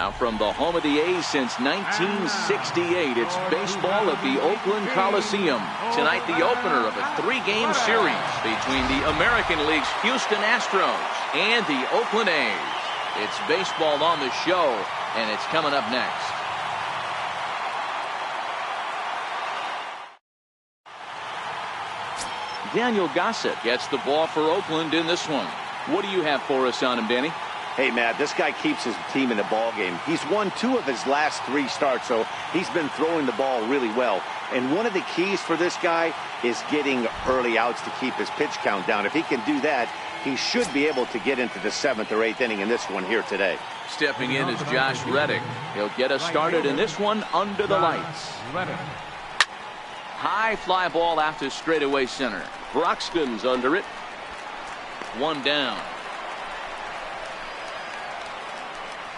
Now from the home of the A's since 1968, it's baseball at the Oakland Coliseum. Tonight, the opener of a 3-game series between the American League's Houston Astros and the Oakland A's. It's baseball on the show, and it's coming up next. Daniel Gossett gets the ball for Oakland in this one. What do you have for us on him, Danny? Hey, Matt, this guy keeps his team in the ball game. He's won 2 of his last 3 starts, so he's been throwing the ball really well. And one of the keys for this guy is getting early outs to keep his pitch count down. If he can do that, he should be able to get into the 7th or 8th inning in this one here today. Stepping in is Josh Reddick. He'll get us started in this one under the lights. High fly ball out to straightaway center. Broxton's under it. 1 down.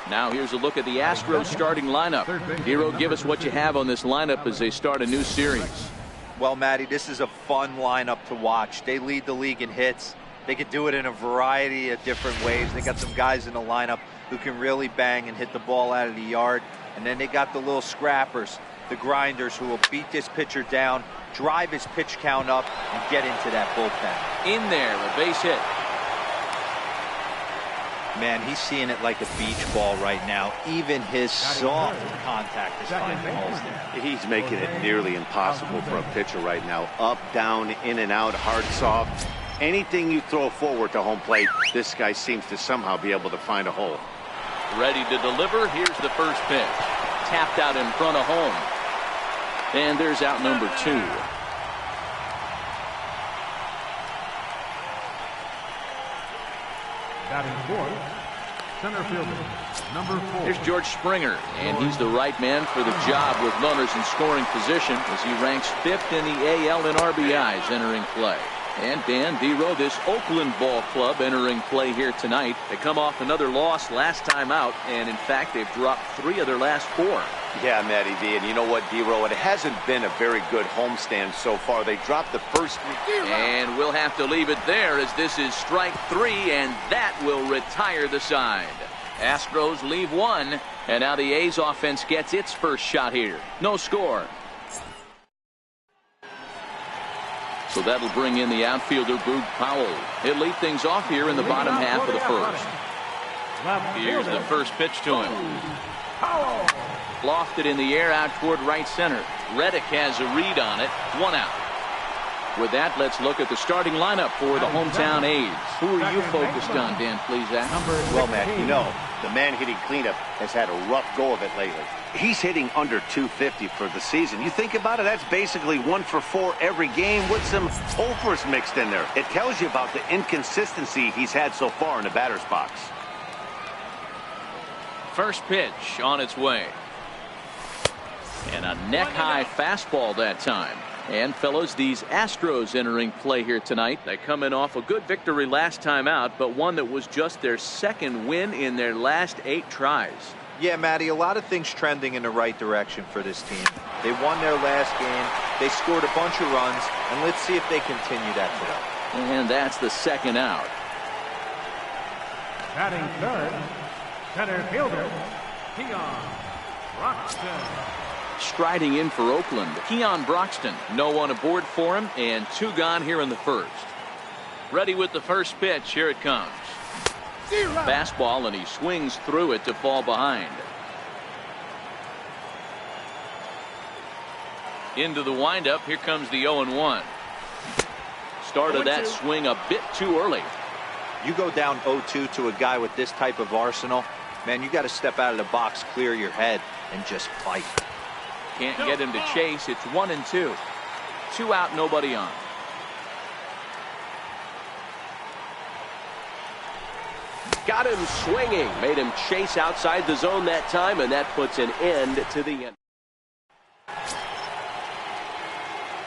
Now here's a look at the Astros starting lineup. Hero, give us what you have on this lineup as they start a new series. Well, Matty, this is a fun lineup to watch. They lead the league in hits. They could do it in a variety of different ways. They got some guys in the lineup who can really bang and hit the ball out of the yard. And then they got the little scrappers, the grinders, who will beat this pitcher down, drive his pitch count up, and get into that bullpen. In there, a base hit. Man, he's seeing it like a beach ball right now. Even his soft contact is finding holes there. He's making it nearly impossible for a pitcher right now. Up, down, in and out, hard, soft. Anything you throw forward to home plate, this guy seems to somehow be able to find a hole. Ready to deliver. Here's the first pitch. Tapped out in front of home. And there's out number 2. Batting fourth, center fielder, number 4. Here's George Springer, and he's the right man for the job with runners in scoring position as he ranks 5th in the AL in RBIs entering play. And Dan Dero, this Oakland ball club entering play here tonight. They come off another loss last time out, and in fact they've dropped 3 of their last 4. Yeah, Matty V, and you know what, Dero, it hasn't been a very good homestand so far. They dropped the first 3. And we'll have to leave it there as this is strike 3, and that will retire the side. Astros leave 1, and now the A's offense gets its first shot here. No score. So that'll bring in the outfielder, Boog Powell. He'll lead things off here in the bottom half of the first. Here's the first pitch to him. Lofted in the air out toward right center. Reddick has a read on it. 1 out. With that, let's look at the starting lineup for the hometown A's. Who are you focused on, Dan, please, Zach? Well, Matt, you know, the man hitting cleanup has had a rough go of it lately. He's hitting under 250 for the season. You think about it, that's basically 1 for 4 every game with some overs mixed in there. It tells you about the inconsistency he's had so far in the batter's box. First pitch on its way. And a neck-high fastball that time. And, fellas, these Astros entering play here tonight. They come in off a good victory last time out, but one that was just their 2nd win in their last 8 tries. Yeah, Matty, a lot of things trending in the right direction for this team. They won their last game. They scored a bunch of runs, and let's see if they continue that today. And that's the 2nd out. Batting third, center fielder, Keon Broxton. Striding in for Oakland, Keon Broxton. No one aboard for him, and 2 gone here in the first. Ready with the first pitch. Here it comes. Fastball, and he swings through it to fall behind. Into the windup. Here comes the 0-1. Started that swing a bit too early. You go down 0-2 to a guy with this type of arsenal, man, you got to step out of the box, clear your head, and just fight. Can't get him to chase. It's 1-2. 2 out, nobody on. Got him swinging. Made him chase outside the zone that time, and that puts an end to the end.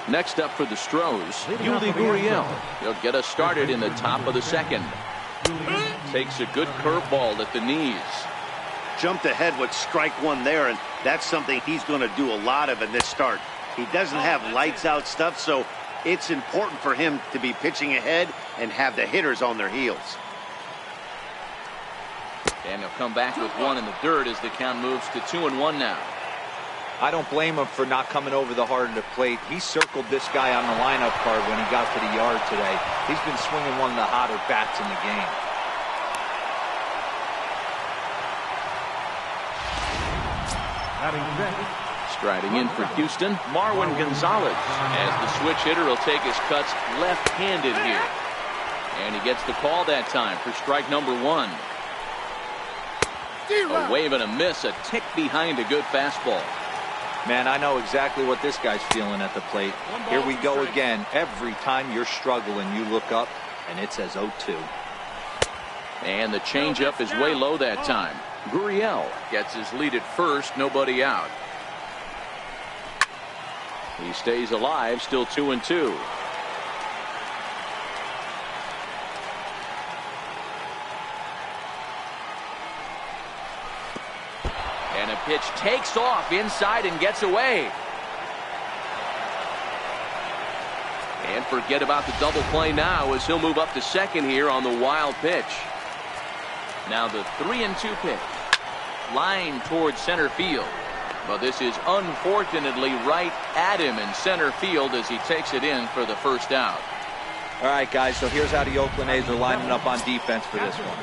Next up for the Stros, Yuli Gurriel. He'll get us started in the top of the 2nd. Takes a good curveball at the knees. Jumped ahead with strike 1 there, and that's something he's going to do a lot of in this start. He doesn't have lights out stuff, so it's important for him to be pitching ahead and have the hitters on their heels. And he'll come back with one in the dirt as the count moves to 2-1 now. I don't blame him for not coming over the hard of the plate. He circled this guy on the lineup card when he got to the yard today. He's been swinging one of the hotter bats in the game. Striding in for Houston, Marwin Gonzalez, as the switch hitter will take his cuts left-handed here. And he gets the call that time for strike number 1. A wave and a miss, a tick behind a good fastball. Man, I know exactly what this guy's feeling at the plate. Here we go again. Every time you're struggling, you look up, and it says 0-2. And the changeup is way low that time. Gurriel gets his lead at first, nobody out. He stays alive, still 2-2. And a pitch takes off inside and gets away. And forget about the double play now as he'll move up to second here on the wild pitch. Now the 3-2 pitch. Line towards center field. But this is unfortunately right at him in center field as he takes it in for the first out. All right, guys, so here's how the Oakland A's are lining up on defense for this one.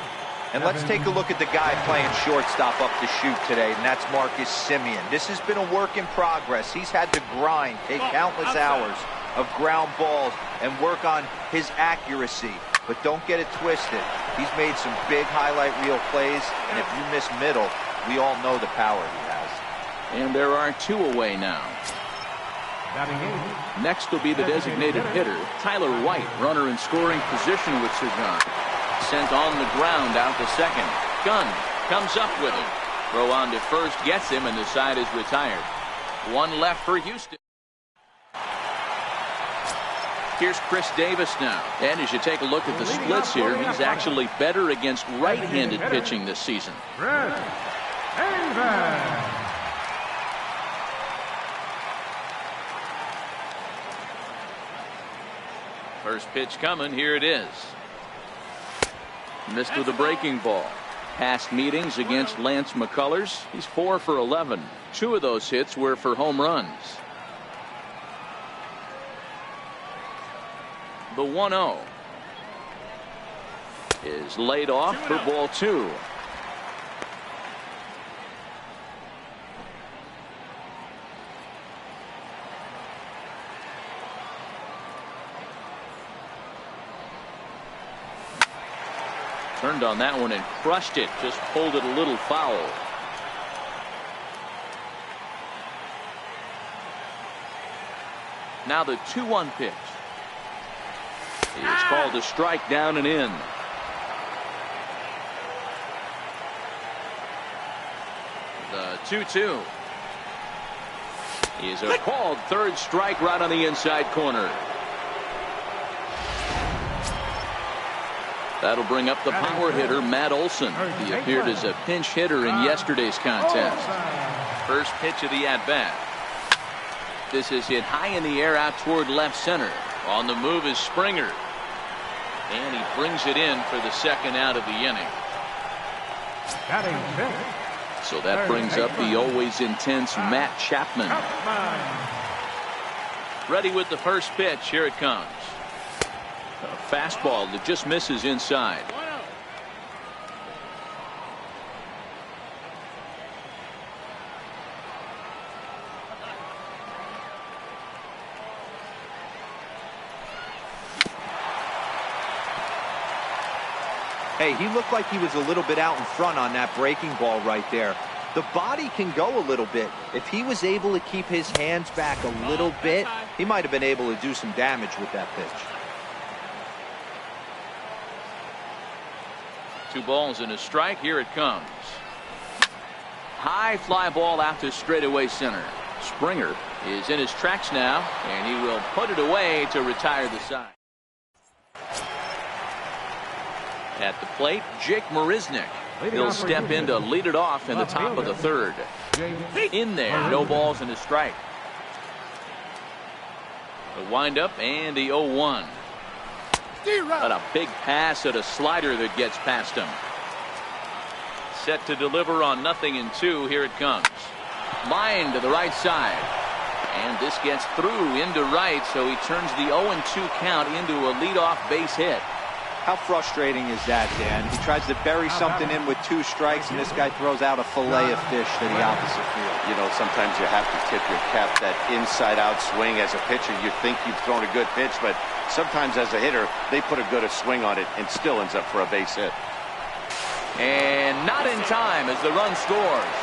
And let's take a look at the guy playing shortstop up to shoot today, and that's Marcus Semien. This has been a work in progress. He's had to grind, take countless hours of ground balls, and work on his accuracy. But don't get it twisted. He's made some big highlight reel plays, and if you miss middle, we all know the power he has. And there are 2 away now. Next will be the designated hitter, Tyler White, runner in scoring position with Sagan. Sent on the ground out to second. Gunn comes up with him. Throw on to first, gets him, and the side is retired. 1 left for Houston. Here's Chris Davis now. And as you take a look at the splits here, he's actually better against right-handed pitching this season. First pitch coming. Here it is. Missed with a breaking ball. Past meetings against Lance McCullers, he's 4 for 11. 2 of those hits were for home runs. The 1-0 is laid off for ball 2. Turned on that one and crushed it. Just pulled it a little foul. Now the 2-1 pitch. It's called a strike, down and in. The 2-2 is a called third strike right on the inside corner. That'll bring up the power hitter, Matt Olson. He appeared as a pinch hitter in yesterday's contest. First pitch of the at-bat. This is hit high in the air out toward left center. On the move is Springer. And he brings it in for the second out of the inning. So that brings up the always intense Matt Chapman. Ready with the first pitch. Here it comes. A fastball that just misses inside. Hey, he looked like he was a little bit out in front on that breaking ball right there. The body can go a little bit. If he was able to keep his hands back a little bit, he might have been able to do some damage with that pitch. 2 balls and a strike. Here it comes. High fly ball out to straightaway center. Springer is in his tracks now, and he will put it away to retire the side. At the plate, Jake Marisnick. He'll step in to lead it off in the top of the third. In there, no balls and a strike. The windup and the 0-1. But a big pass at a slider that gets past him. set to deliver on 0-2. Here it comes. Line to the right side. And this gets through into right, so he turns the 0-2 count into a leadoff base hit. How frustrating is that, Dan? He tries to bury something in with 2 strikes, and this guy throws out a fillet of fish to the opposite field. You know, sometimes you have to tip your cap. That inside-out swing as a pitcher, you think you've thrown a good pitch, but sometimes as a hitter, they put a good swing on it and still ends up for a base hit. And not in time as the run scores.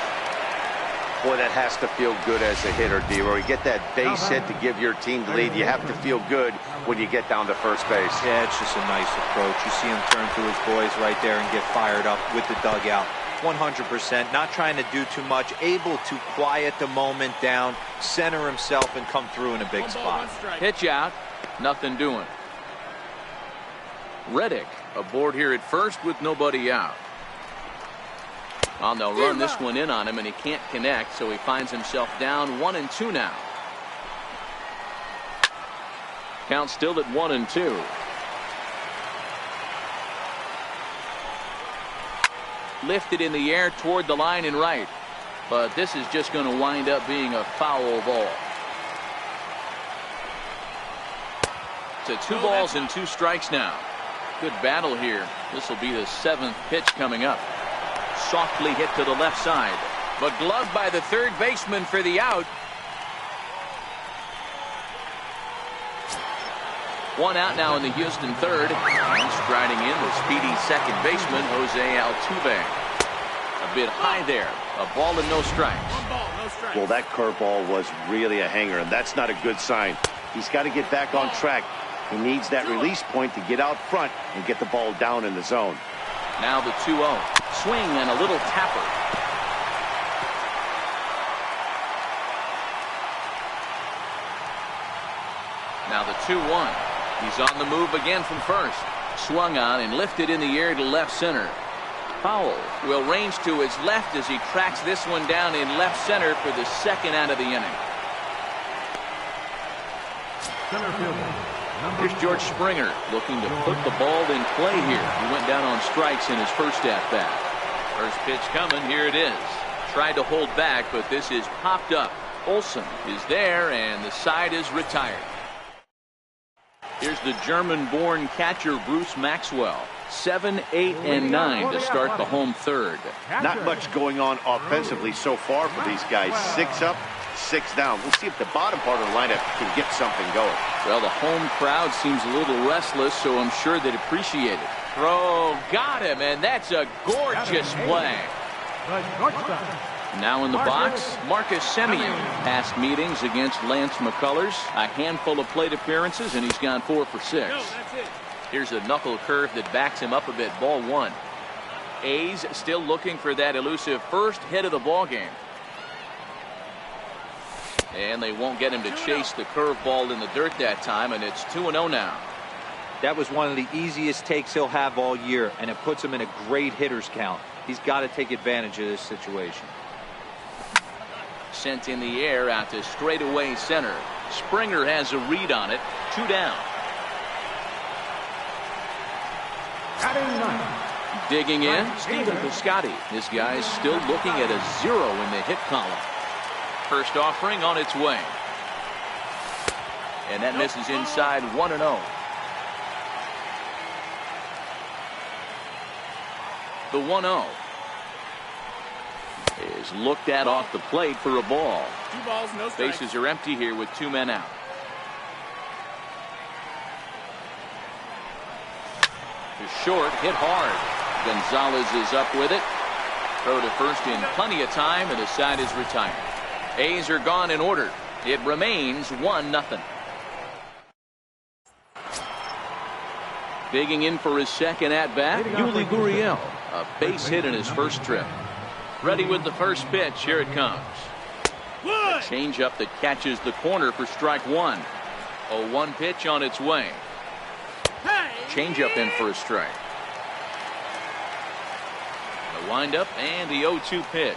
Boy, that has to feel good as a hitter, D-Roy. You get that base hit to give your team the lead. You have to feel good when you get down to first base. Yeah, it's just a nice approach. You see him turn to his boys right there and get fired up with the dugout. 100%, not trying to do too much, able to quiet the moment down, center himself, and come through in a big spot. Pitch out, nothing doing. Reddick aboard here at first with nobody out. Well, they'll run this one in on him, and he can't connect, so he finds himself down 1-2 now. Count still at 1-2. Lifted in the air toward the line and right, but this is just going to wind up being a foul ball. To 2 balls and 2 strikes now. Good battle here. This will be the 7th pitch coming up. Softly hit to the left side, but gloved by the third baseman for the out. 1 out now in the Houston third, and striding in the speedy second baseman Jose Altuve. A bit high there, a ball and no strikes. Well, that curveball was really a hanger, and that's not a good sign. He's got to get back on track. He needs that release point to get out front and get the ball down in the zone. Now the 2-0. Swing and a little tapper. Now the 2-1. He's on the move again from first. Swung on and lifted in the air to left center. Powell will range to his left as he tracks this one down in left center for the 2nd out of the inning. Center fielder. Here's George Springer looking to put the ball in play here. He went down on strikes in his first at-bat. First pitch coming. Here it is. Tried to hold back, but this is popped up. Olsen is there, and the side is retired. Here's the German-born catcher Bruce Maxwell. 7, 8, and 9 to start the home third. Not much going on offensively so far for these guys. 6 up, 6 down. We'll see if the bottom part of the lineup can get something going. Well, the home crowd seems a little restless, so I'm sure they'd appreciate it. Throw, got him, and that's a gorgeous play. Now in the box, Marcus Semien. Past meetings against Lance McCullers, a handful of plate appearances, and he's gone 4 for 6. Here's a knuckle curve that backs him up a bit. Ball 1. A's still looking for that elusive first hit of the ball game. And they won't get him to chase the curveball in the dirt that time, and it's 2-0 now. That was one of the easiest takes he'll have all year, and it puts him in a great hitter's count. He's got to take advantage of this situation. Sent in the air out to straightaway center. Springer has a read on it. 2 down. Digging in, Stephen Piscotty. This guy's still looking at a 0 in the hit column. First offering on its way. And that misses inside. 1-0. The 1-0 is looked at off the plate for a ball. 2 balls, no strikes. Bases are empty here with 2 men out. To short, hit hard. Gonzalez is up with it. Throw to first in plenty of time, and the side is retired. A's are gone in order. It remains 1-0. Digging in for his second at-bat, Yuli Gurriel. A base hit in his first trip. Ready with the first pitch. Here it comes. A changeup that catches the corner for strike 1. A 1 pitch on its way. Changeup in for a strike. The windup and the 0-2 pitch.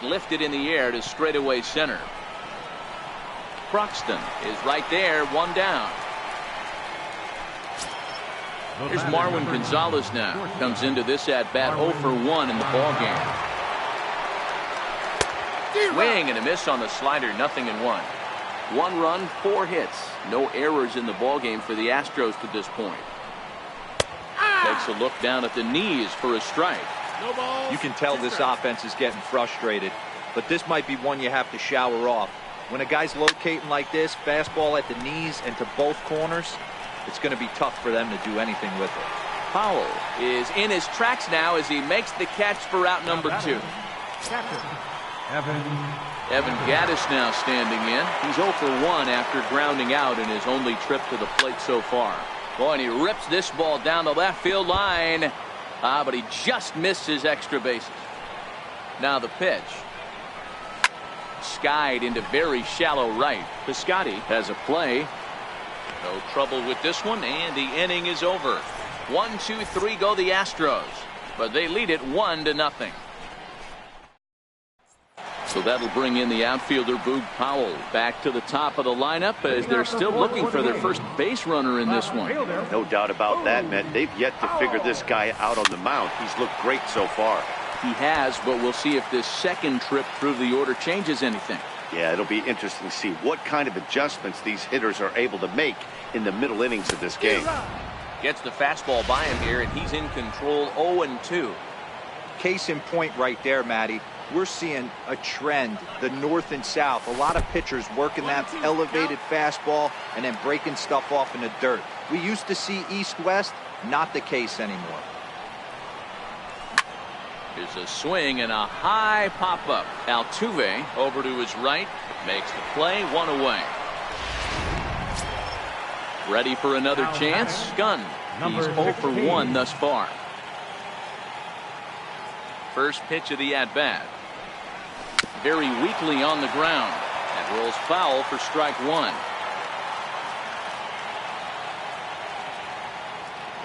Lifted in the air to straightaway center. Croxton is right there. 1 down. Here's Marwin Gonzalez now. Comes into this at-bat 0 for 1 in the ballgame. Swing and a miss on the slider, 0-1. 1 run, 4 hits. No errors in the ballgame for the Astros to this point. Takes a look down at the knees for a strike. You can tell this offense is getting frustrated, but this might be one you have to shower off. When a guy's locating like this, fastball at the knees and to both corners, it's going to be tough for them to do anything with it. Powell is in his tracks now as he makes the catch for out number 2. Evan Gattis now standing in. He's 0 for 1 after grounding out in his only trip to the plate so far. Boy, and he rips this ball down the left field line. But he just missed his extra bases. Now the pitch. Skied into very shallow right. Piscotty has a play. No trouble with this one, and the inning is over. 1, 2, 3 go the Astros, but they lead it 1-0. So that'll bring in the outfielder Boog Powell back to the top of the lineup as they're still looking for their first base runner in this one. No doubt about that, man. They've yet to figure this guy out on the mound. He's looked great so far. He has, but we'll see if this second trip through the order changes anything. Yeah, it'll be interesting to see what kind of adjustments these hitters are able to make in the middle innings of this game. Gets the fastball by him here, and he's in control 0-2. Case in point right there, Matty. We're seeing a trend, the north and south. A lot of pitchers working that elevated fastball and then breaking stuff off in the dirt. We used to see east-west, not the case anymore. Here's a swing and a high pop-up. Altuve over to his right, makes the play, 1 away. Ready for another chance? Gunn. He's 0 for 1 thus far. First pitch of the at-bat. Very weakly on the ground. That rolls foul for strike 1.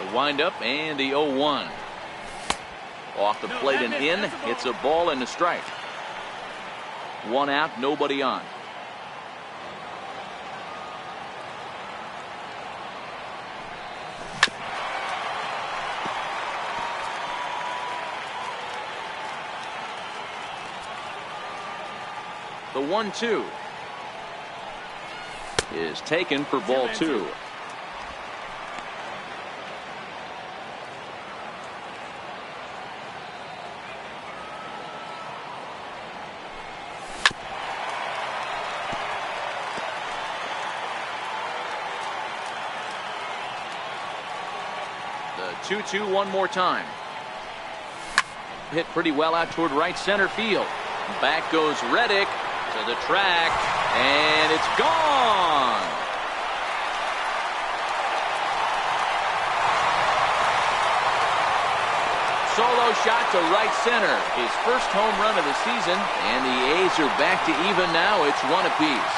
The windup and the 0-1. Off the plate and in. It's a ball and a strike. 1 out, nobody on. The 1-2 is taken for ball 2. The 2-2 one more time. Hit pretty well out toward right center field. Back goes Reddick to the track, and it's gone. Solo shot to right center. His first home run of the season, and the A's are back to even now. It's 1 apiece.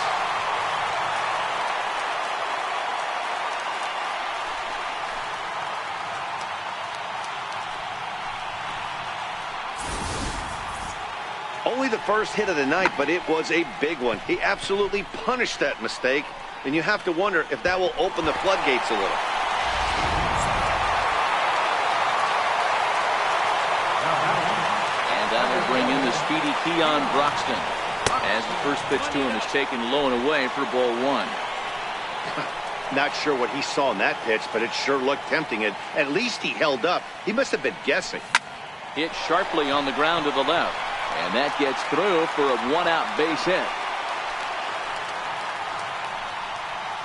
Only the first hit of the night, but it was a big one. He absolutely punished that mistake, and you have to wonder if that will open the floodgates a little. And that will bring in the speedy Keon Broxton as the first pitch to him is taken low and away for ball 1. Not sure what he saw in that pitch, but it sure looked tempting. And at least he held up. He must have been guessing. Hit sharply on the ground to the left. And that gets through for a 1-out base hit.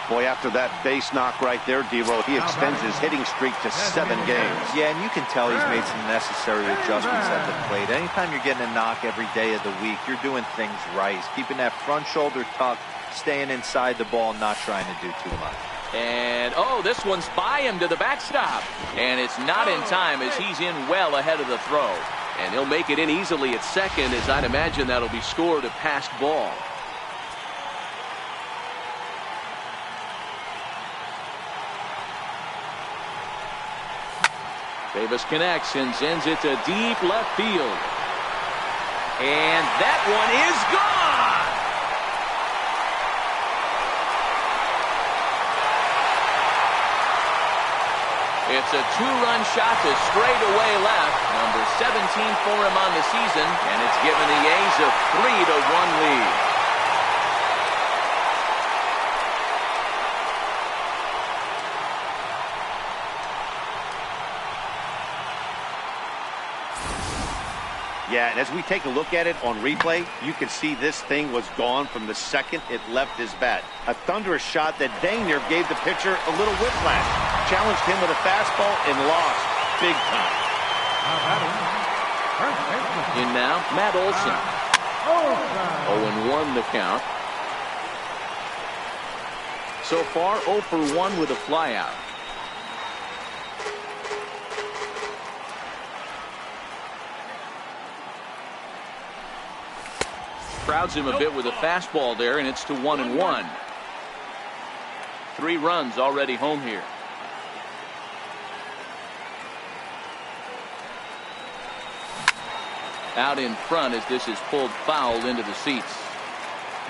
Boy, after that base knock right there, D-Roll, he extends his hitting streak to 7 games. Yeah, and you can tell he's made some necessary adjustments at the plate. Anytime you're getting a knock every day of the week, you're doing things right. He's keeping that front shoulder tucked, staying inside the ball, not trying to do too much. And, oh, this one's by him to the backstop. And it's not in time as he's in well ahead of the throw. And he'll make it in easily at second, as I'd imagine that'll be scored a passed ball. Davis connects and sends it to deep left field. And that one is gone! It's a two-run shot to straightaway left. Number 17 for him on the season, and it's given the A's a 3-1 lead. Yeah, and as we take a look at it on replay, you can see this thing was gone from the second it left his bat. A thunderous shot that dang near gave the pitcher a little whiplash. Challenged him with a fastball and lost big time. In now, Matt Olson. 0-1 the count. So far, 0 for 1 with a flyout. Crowds him a bit with a fastball there, and it's to 1-1. 3 runs already home here. Out in front as this is pulled foul into the seats.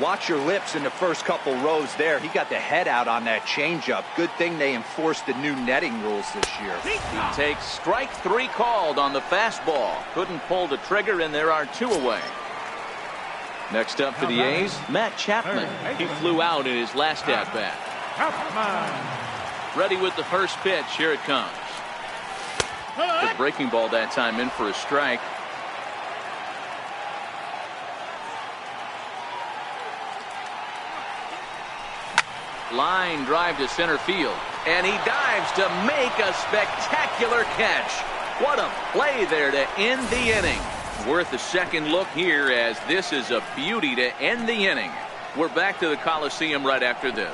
Watch your lips in the first couple rows there. He got the head out on that changeup. Good thing they enforced the new netting rules this year. He takes strike 3 called on the fastball. Couldn't pull the trigger, and there are 2 away. Next up for the A's, Matt Chapman. He flew out in his last at-bat. Ready with the first pitch. Here it comes. The breaking ball that time in for a strike. Line drive to center field. And he dives to make a spectacular catch. What a play there to end the inning. Worth a second look here, as this is a beauty to end the inning. We're back to the Coliseum right after this.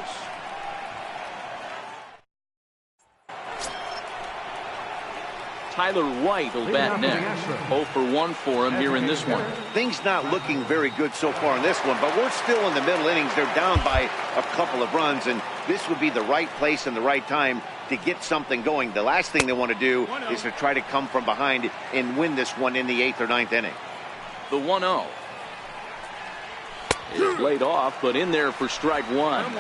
Tyler White will bat next. 0 for 1 for him here in this one. Things not looking very good so far in this one, but we're still in the middle innings. They're down by a couple of runs, and this would be the right place and the right time to get something going. The last thing they want to do is to try to come from behind and win this one in the 8th or 9th inning. The 1-0 is laid off, but in there for strike 1.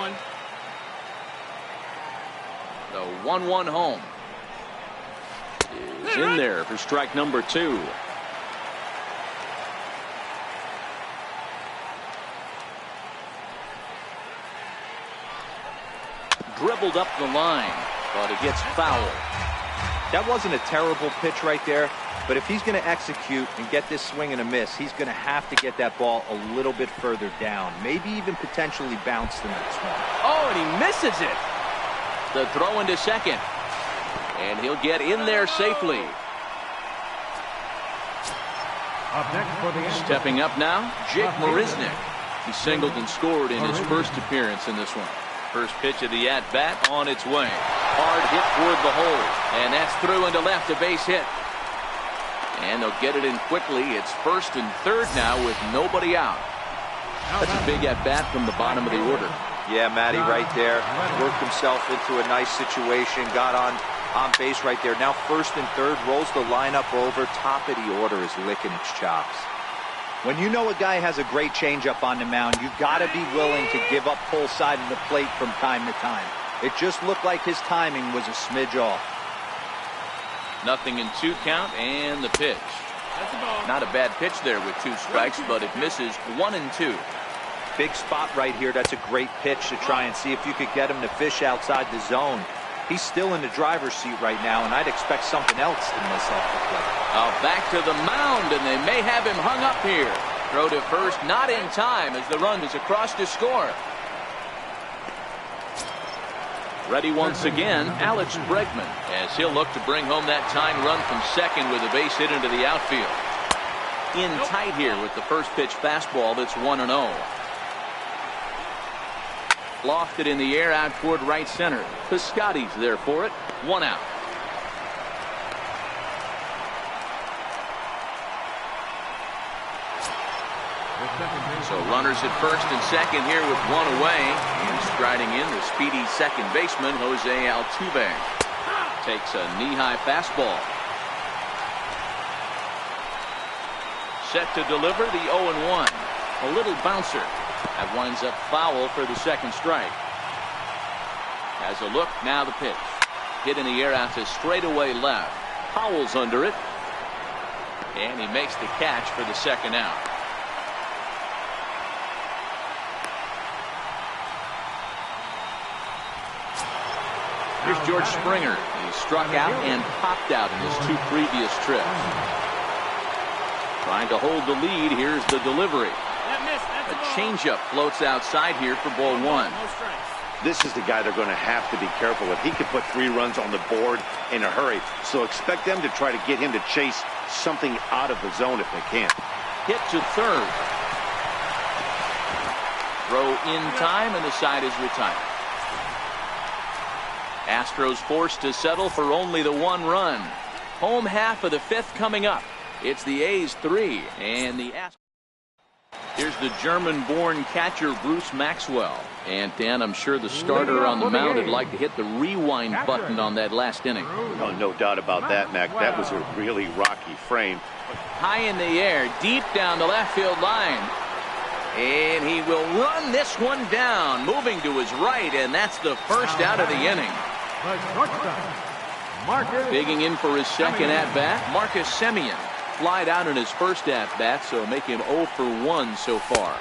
The 1-1 home is in there for strike number 2. Dribbled up the line, but it gets fouled. That wasn't a terrible pitch right there, but if he's going to execute and get this swing and a miss, he's going to have to get that ball a little bit further down, maybe even potentially bounce the next one. Oh, and he misses it. The throw into second, and he'll get in there safely. Stepping up now, Jake Marisnick. He singled and scored in his first appearance in this one. First pitch of the at-bat on its way. Hard hit toward the hole, and that's through into left, a base hit. And they'll get it in quickly. It's first and third now with nobody out. That's a big at-bat from the bottom of the order. Yeah, Matty right there. Worked himself into a nice situation. Got on base right there. Now first and third, rolls the lineup over. Top of the order is licking its chops. When you know a guy has a great changeup on the mound, you got to be willing to give up pull side of the plate from time to time. It just looked like his timing was a smidge off. 0-2 count, and the pitch. Not a bad pitch there with 2 strikes, but it misses 1-2. Big spot right here. That's a great pitch to try and see if you could get him to fish outside the zone. He's still in the driver's seat right now, and I'd expect something else to miss off the plate. Back to the mound, and they may have him hung up here. Throw to first, not in time, as the run is across to score. Ready once again, Alex Bregman, as he'll look to bring home that tying run from second with a base hit into the outfield. In tight here with the first pitch fastball that's 1-0. Lofted in the air out toward right center. Piscotty's there for it. 1 out. So runners at first and second here with 1 away. And striding in, the speedy second baseman, Jose Altuve. Takes a knee-high fastball. Set to deliver the 0-1. A little bouncer. That winds up foul for the second strike. Has a look, now the pitch. Hit in the air out to straightaway left. Powell's under it. And he makes the catch for the second out. Here's George Springer. He struck out and popped out in his 2 previous trips. Trying to hold the lead. Here's the delivery. A changeup floats outside here for ball 1. This is the guy they're going to have to be careful with. He can put 3 runs on the board in a hurry. So expect them to try to get him to chase something out of the zone if they can. Hit to third. Throw in time, and the side is retired. Astros forced to settle for only the 1 run. Home half of the 5th coming up. It's the A's 3 and the Astros. Here's the German-born catcher Bruce Maxwell. And Dan, I'm sure the starter on the mound would like to hit the rewind button on that last inning. Oh, no doubt about that, Mac. That was a really rocky frame. High in the air, deep down the left field line. And he will run this one down, moving to his right, and that's the first out of the inning. Digging in for his second at-bat, Marcus Semien. Flied out in his first at-bat, so make him 0 for 1 so far.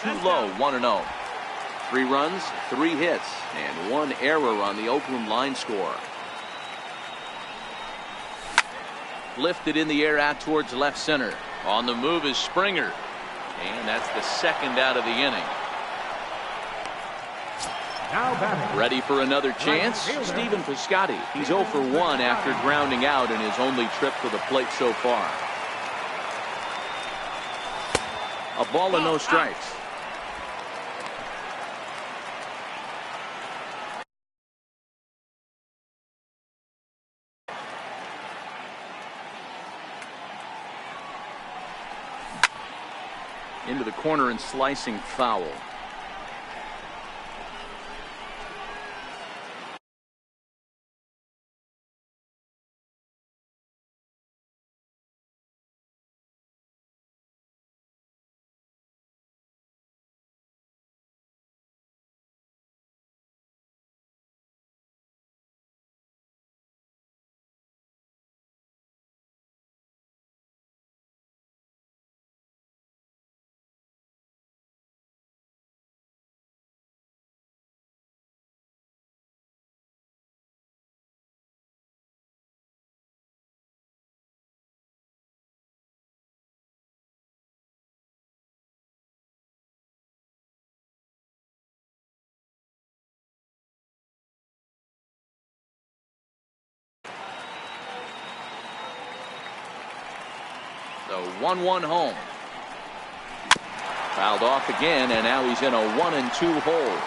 Too low, 1-0. 3 runs, 3 hits, and 1 error on the Oakland line score. Lifted in the air out towards left center. On the move is Springer. And that's the second out of the inning. Ready for another chance? Stephen Piscotty. He's 0 for 1 after grounding out in his only trip to the plate so far. A ball and no strikes. Into the corner and slicing foul. So 1-1 home. Fouled off again, and now he's in a 1-2 hole.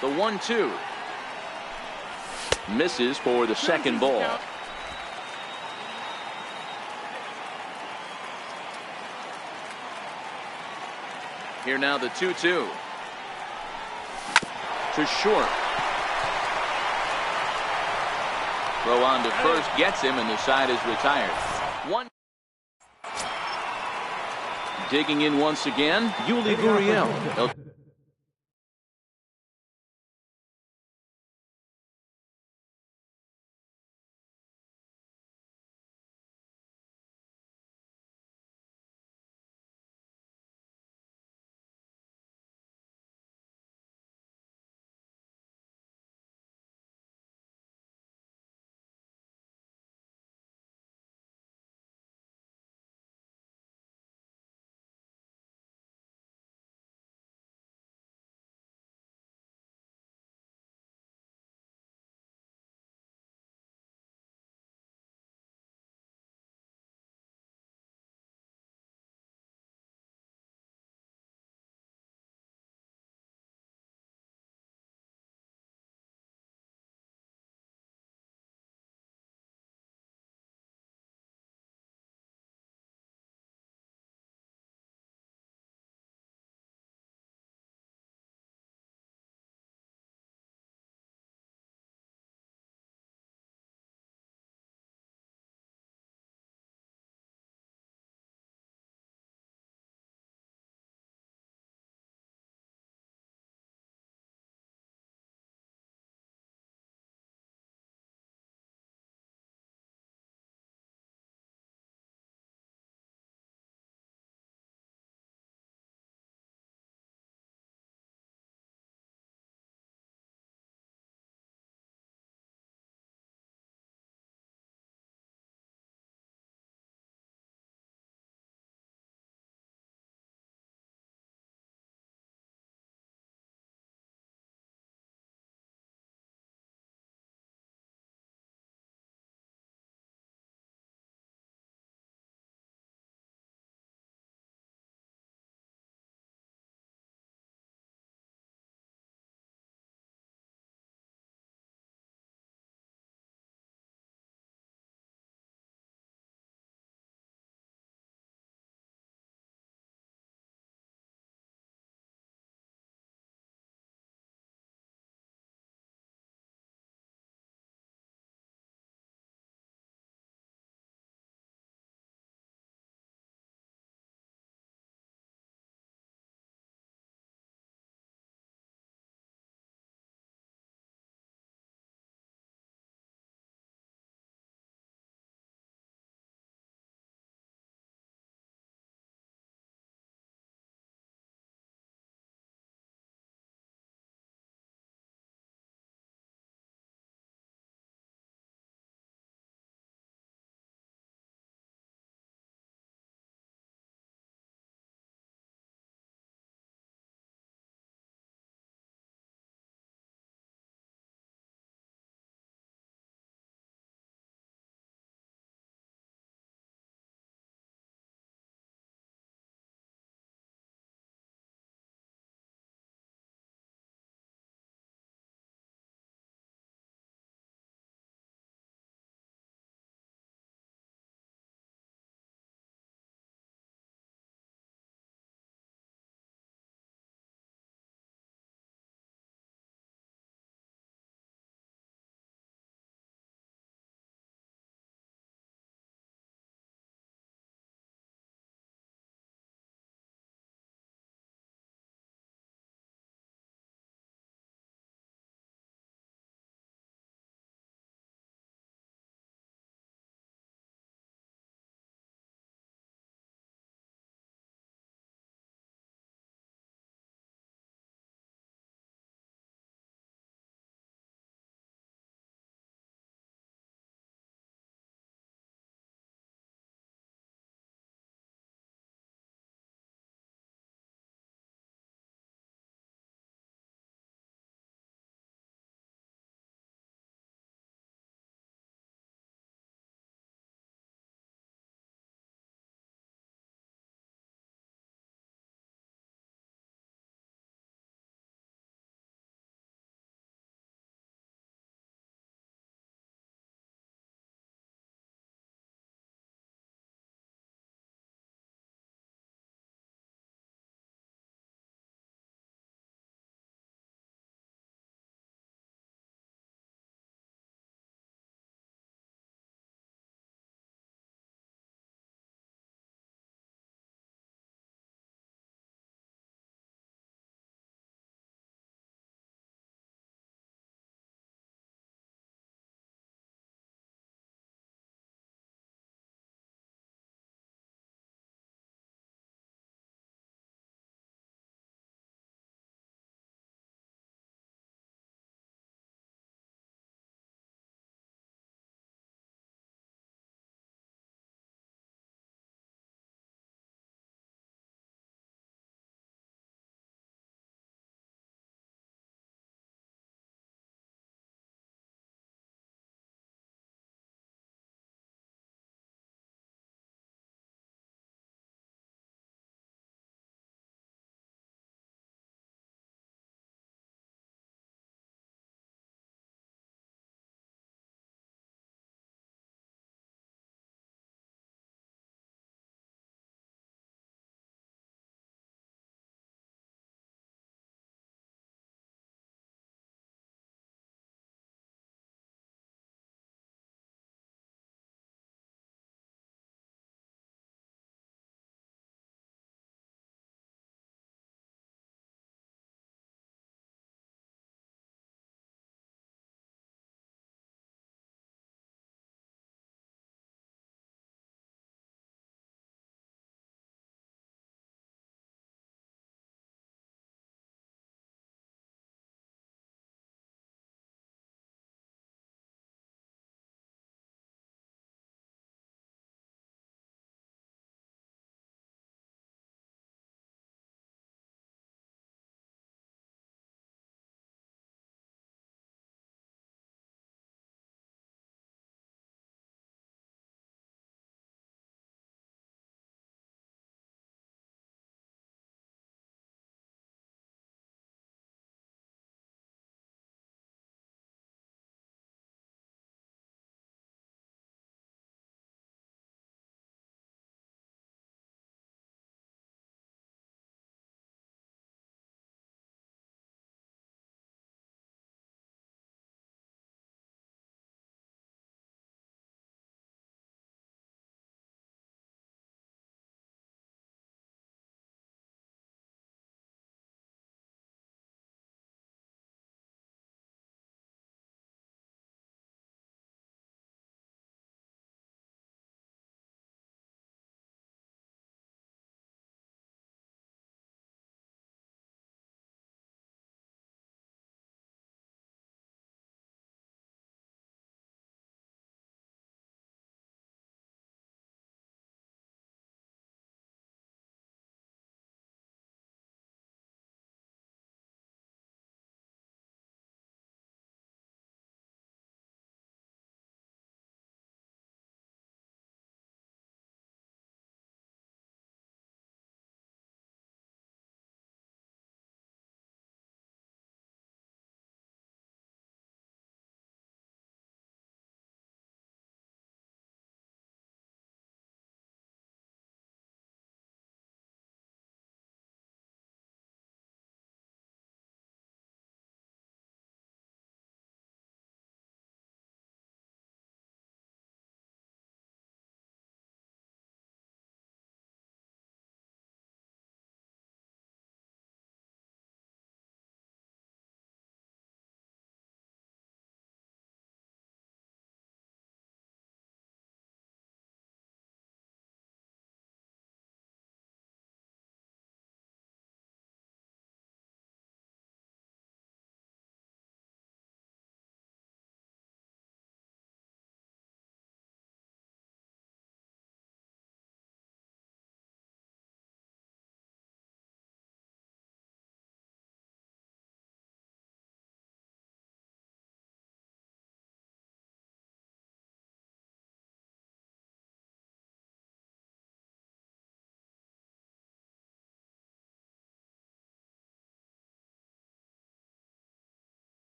The 1-2 misses for the second ball. Here now the 2-2 to short. Throw on to first gets him, and the side is retired. One. Digging in once again, Yuli Gurriel.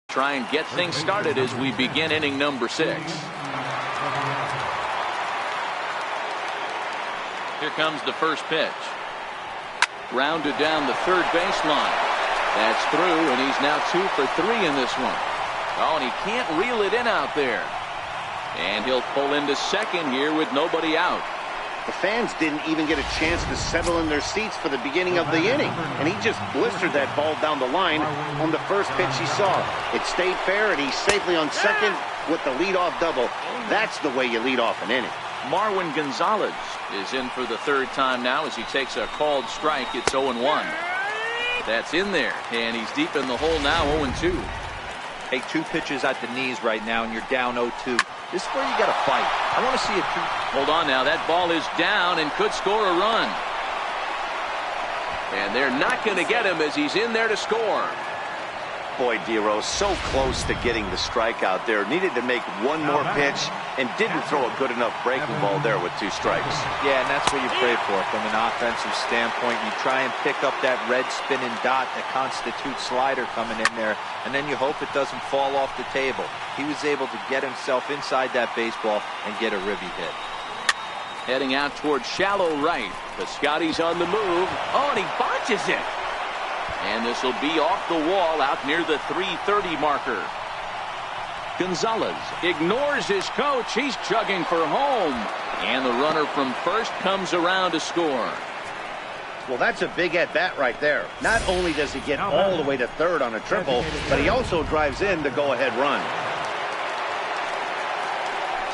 Try and get things started as we begin inning number 6. Here comes the first pitch. Rounded down the third baseline. That's through, and he's now 2 for 3 in this one. Oh, and he can't reel it in out there. And he'll pull into second here with nobody out. The fans didn't even get a chance to settle in their seats for the beginning of the inning, and he just blistered that ball down the line on the first pitch he saw. It stayed fair, and he's safely on second with the leadoff double. That's the way you lead off an inning. Marwin Gonzalez is in for the third time now as he takes a called strike. It's 0-1. That's in there, and he's deep in the hole now, 0-2. Hey, 2 pitches at the knees right now, and you're down 0-2. This is where you got to fight. I want to see it. Hold on now. That ball is down and could score a run. And they're not going to get him as he's in there to score. Boy, Dero, so close to getting the strikeout there. Needed to make one more pitch and didn't throw a good enough breaking ball there with 2 strikes. Yeah, and that's what you pray for from an offensive standpoint. You try and pick up that red spinning dot that constitutes slider coming in there, and then you hope it doesn't fall off the table. He was able to get himself inside that baseball and get a ribby hit. Heading out towards shallow right. Piscotty's on the move. Oh, and he botches it. And this will be off the wall out near the 330 marker. Gonzalez ignores his coach. He's chugging for home. And the runner from first comes around to score. Well, that's a big at-bat right there. Not only does he get all the way to third on a triple, but he also drives in the go-ahead run.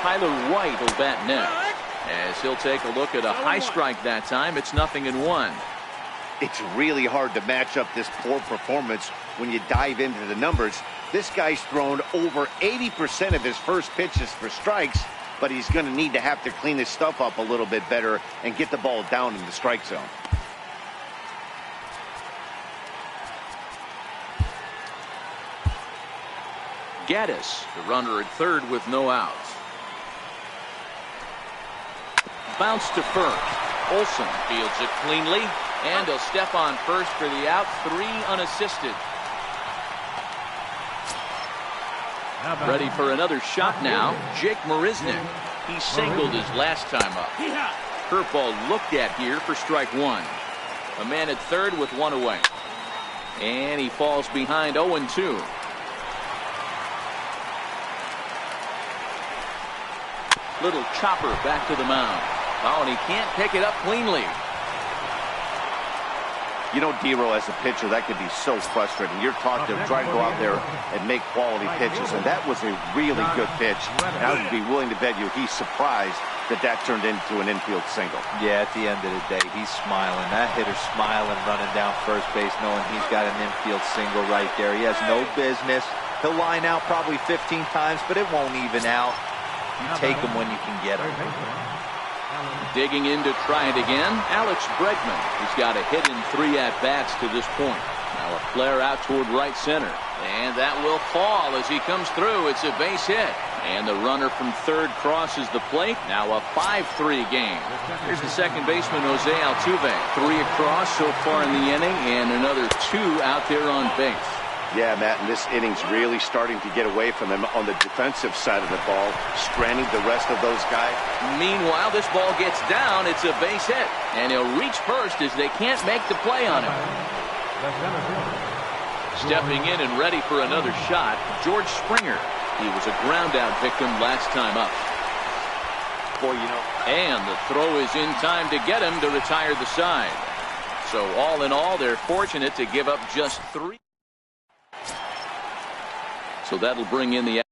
Tyler White will bat next. As he'll take a look at a high strike that time. It's 0-1. It's really hard to match up this poor performance when you dive into the numbers. This guy's thrown over 80% of his first pitches for strikes, but he's going to need to have to clean his stuff up a little bit better and get the ball down in the strike zone. Gaddis, the runner at third with no outs. Bounce to first. Olsen fields it cleanly, and he'll step on first for the out. 3 unassisted. Ready for another shot now. Jake Marisnick. He singled his last time up. Curveball looked at here for strike 1. A man at third with 1 away. And he falls behind 0-2. Little chopper back to the mound. Oh, and he can't pick it up cleanly. You know, Dero, as a pitcher, that could be so frustrating. You're taught to try to go out there and make quality pitches, and that was a really good pitch. And I would be willing to bet you he's surprised that that turned into an infield single. Yeah, at the end of the day, he's smiling. That hitter's smiling, running down first base, knowing he's got an infield single right there. He has no business. He'll line out probably 15 times, but it won't even out. You take him when you can get him. Digging in to try it again, Alex Bregman. He's got a hit in 3 at-bats to this point. Now a flare out toward right center. And that will fall as he comes through. It's a base hit. And the runner from third crosses the plate. Now a 5-3 game. Here's the second baseman, Jose Altuve. 3 across so far in the inning, and another 2 out there on base. Yeah, Matt, and this inning's really starting to get away from him on the defensive side of the ball, stranding the rest of those guys. Meanwhile, this ball gets down. It's a base hit, and he'll reach first as they can't make the play on him. Stepping in and ready for another shot, George Springer. He was a ground-out victim last time up. Boy, you know. And the throw is in time to get him to retire the side. So all in all, they're fortunate to give up just 3. So that'll bring in the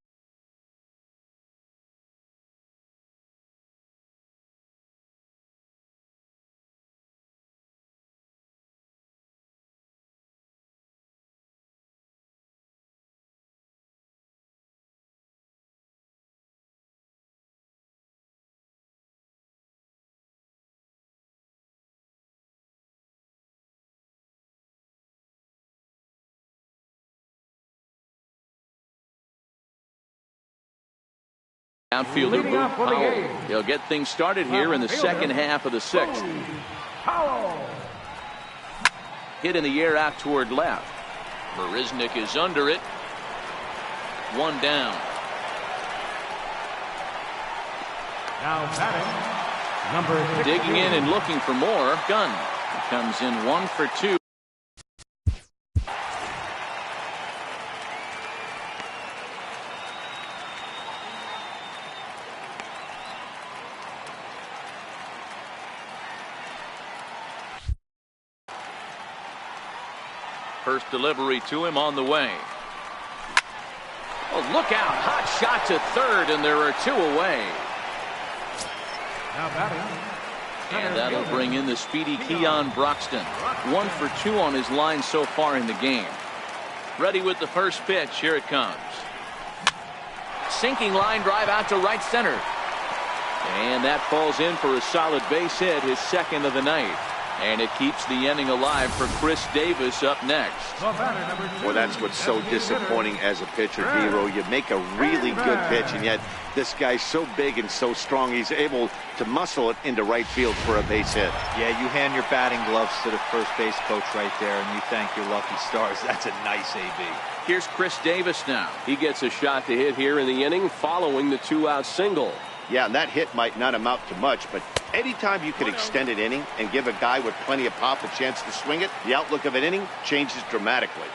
outfielder Boone Powell. He'll get things started here in the second half of the 6th. Hit in the air out toward left. Marisnick is under it. One down. Now batting, number 16. Digging in and looking for more. Gunn comes in 1 for 2. First delivery to him on the way. Oh, look out. Hot shot to third, and there are 2 away. Now batting. And that'll bring in the speedy Keon Broxton. 1 for 2 on his line so far in the game. Ready with the first pitch. Here it comes. Sinking line drive out to right center. And that falls in for a solid base hit, his second of the night. And it keeps the inning alive for Chris Davis up next. Well, that's what's so disappointing as a pitcher, D-Row. You make a really good pitch, and yet this guy's so big and so strong, he's able to muscle it into right field for a base hit. Yeah, you hand your batting gloves to the first base coach right there, and you thank your lucky stars. That's a nice AB. Here's Chris Davis now. He gets a shot to hit here in the inning following the 2-out single. Yeah, and that hit might not amount to much, but anytime you can extend an inning and give a guy with plenty of pop a chance to swing it, the outlook of an inning changes dramatically.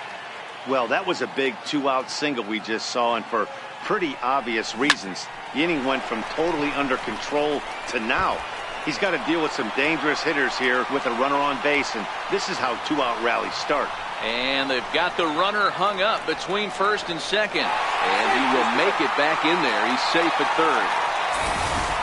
Well, that was a big 2-out single we just saw, and for pretty obvious reasons. The inning went from totally under control to now. He's got to deal with some dangerous hitters here with a runner on base, and this is how 2-out rallies start. And they've got the runner hung up between first and second. And he will make it back in there. He's safe at third.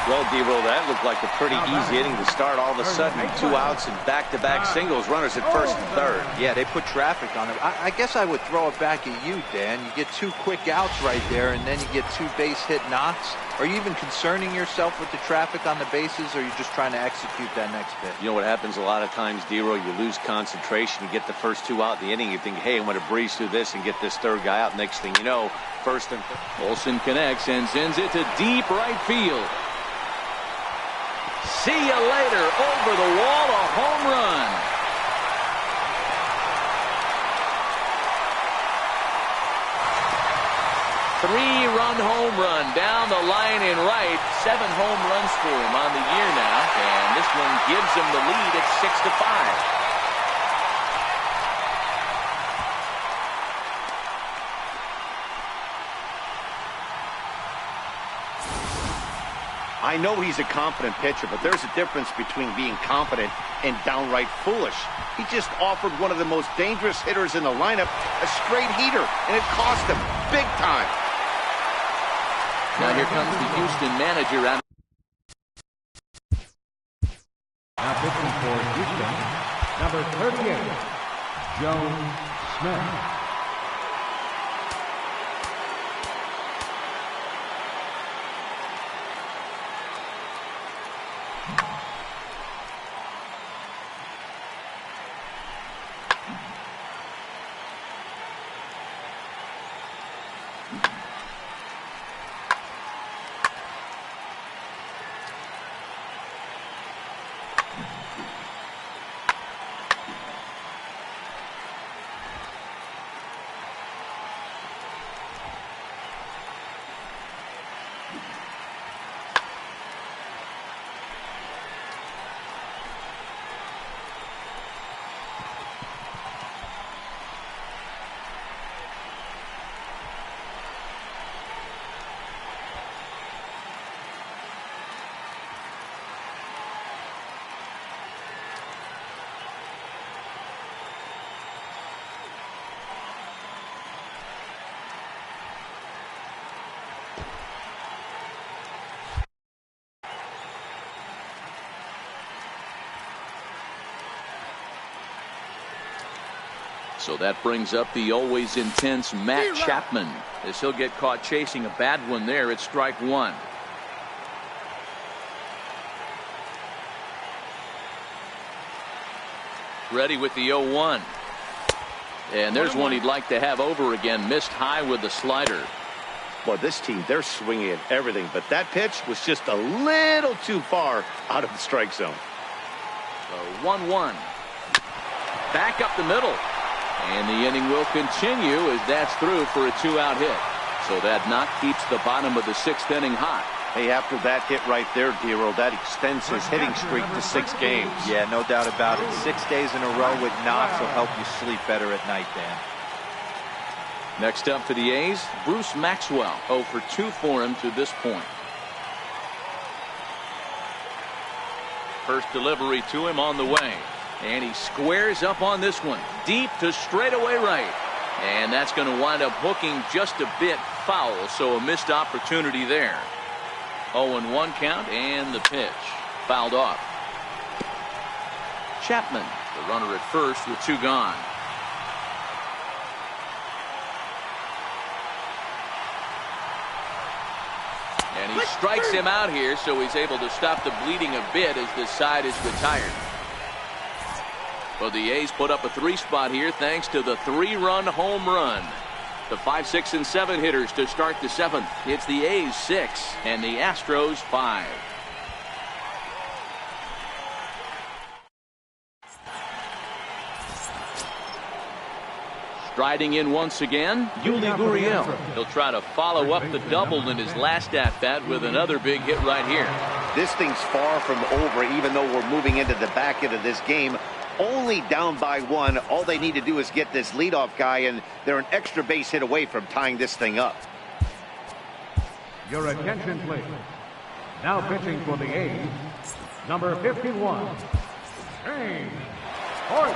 Well, D-Roll, that looked like a pretty easy inning to start. All of a sudden, 2 outs and back-to-back singles, runners at first and third. Yeah, they put traffic on it. I guess I would throw it back at you, Dan. You get 2 quick outs right there, and then you get 2 base hit knocks. Are you even concerning yourself with the traffic on the bases, or are you just trying to execute that next pitch? You know what happens a lot of times, D-Roll? You lose concentration. You get the first 2 out in the inning. You think, hey, I'm going to breeze through this and get this third guy out. Next thing you know, first and third. Olsen connects and sends it to deep right field. See you later. Over the wall, a home run. Three-run home run down the line in right. 7 home runs for him on the year now. And this one gives him the lead at 6-5. I know he's a confident pitcher, but there's a difference between being confident and downright foolish. He just offered one of the most dangerous hitters in the lineup a straight heater, and it cost him big time. Now here comes the Houston manager out. Now pitching for Houston, number 38, Joe Smith. So that brings up the always intense Matt Chapman, as he'll get caught chasing a bad one there at strike 1. Ready with the 0-1. And there's one he'd like to have over again. Missed high with the slider. Well, this team, they're swinging at everything, but that pitch was just a little too far out of the strike zone. So 1-1. Back up the middle. And the inning will continue as that's through for a 2-out hit. So that knock keeps the bottom of the 6th inning hot. Hey, after that hit right there, Dero, that extends his hitting streak to 6 games. Yeah, no doubt about it. 6 days in a row with knocks will help you sleep better at night, Dan. Next up for the A's, Bruce Maxwell. 0 for 2 for him to this point. First delivery to him on the way. And he squares up on this one. Deep to straightaway right. And that's going to wind up hooking just a bit foul. So a missed opportunity there. 0-1 count and the pitch. Fouled off. Chapman, the runner at first with 2 gone. And he strikes him out here, so he's able to stop the bleeding a bit as this side is retired. Well, the A's put up a 3 spot here thanks to the 3-run home run. The 5, 6, and 7 hitters to start the 7th. It's the A's 6 and the Astros 5. Striding in once again, Yuli Gurriel. He'll try to follow up the double in his last at-bat with another big hit right here. This thing's far from over, even though we're moving into the back end of this game. Only down by 1. All they need to do is get this leadoff guy, and they're an extra base hit away from tying this thing up. Your attention, please. Now pitching for the A's, number 51, James Hoyt.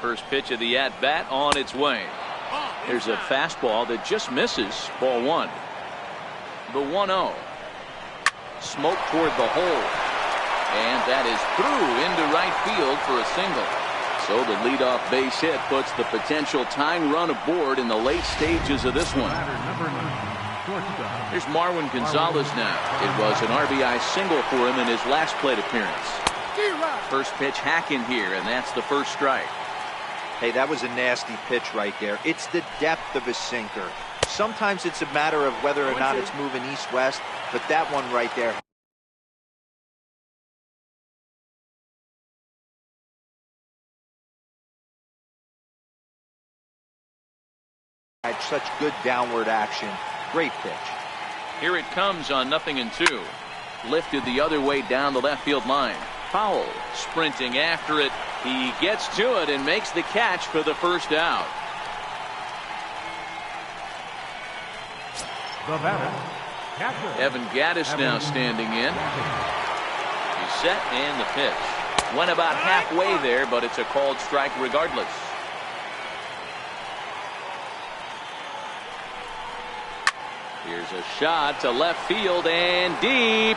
First pitch of the at-bat on its way. There's a fastball that just misses. Ball 1. The 1-0. Smoke toward the hole. And that is through into right field for a single. So the leadoff base hit puts the potential tying run aboard in the late stages of this one. Here's Marwin Gonzalez now. It was an RBI single for him in his last plate appearance. First pitch hack in here, and that's the first strike. Hey, that was a nasty pitch right there. It's the depth of a sinker. Sometimes it's a matter of whether or not it's moving east-west, but that one right there. Had such good downward action. Great pitch. Here it comes on 0-2. Lifted the other way down the left field line. Powell sprinting after it. He gets to it and makes the catch for the first out. The batter, catcher. Evan Gattis now standing in. He's set and the pitch. Went about halfway there, but it's a called strike regardless. Here's a shot to left field and deep.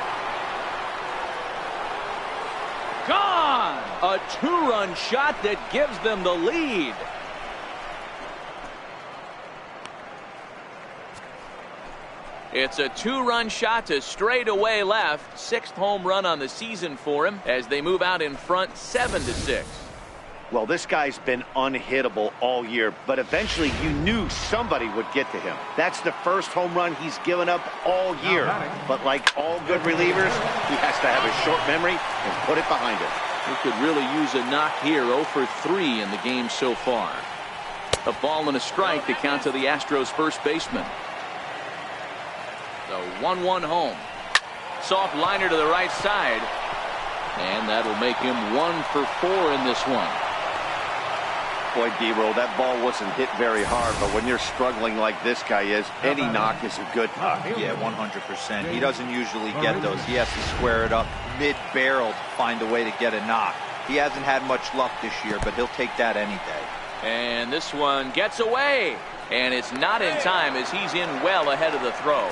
Gone! A 2-run shot that gives them the lead. It's a 2-run shot to straightaway left. 6th home run on the season for him as they move out in front 7-6. Well, this guy's been unhittable all year, but eventually you knew somebody would get to him. That's the first home run he's given up all year. But like all good relievers, he has to have a short memory and put it behind him. He could really use a knock here. 0 for 3 in the game so far. A ball and a strike to count to the Astros first baseman. The 1-1 home. Soft liner to the right side. And that'll make him 1 for 4 in this one. Boy, D-Roll, that ball wasn't hit very hard, but when you're struggling like this guy is, any knock is a good knock. Yeah, 100%. He doesn't usually get those. He has to square it up mid-barrel to find a way to get a knock. He hasn't had much luck this year, but he'll take that any day. And this one gets away. And it's not in time as he's in well ahead of the throw.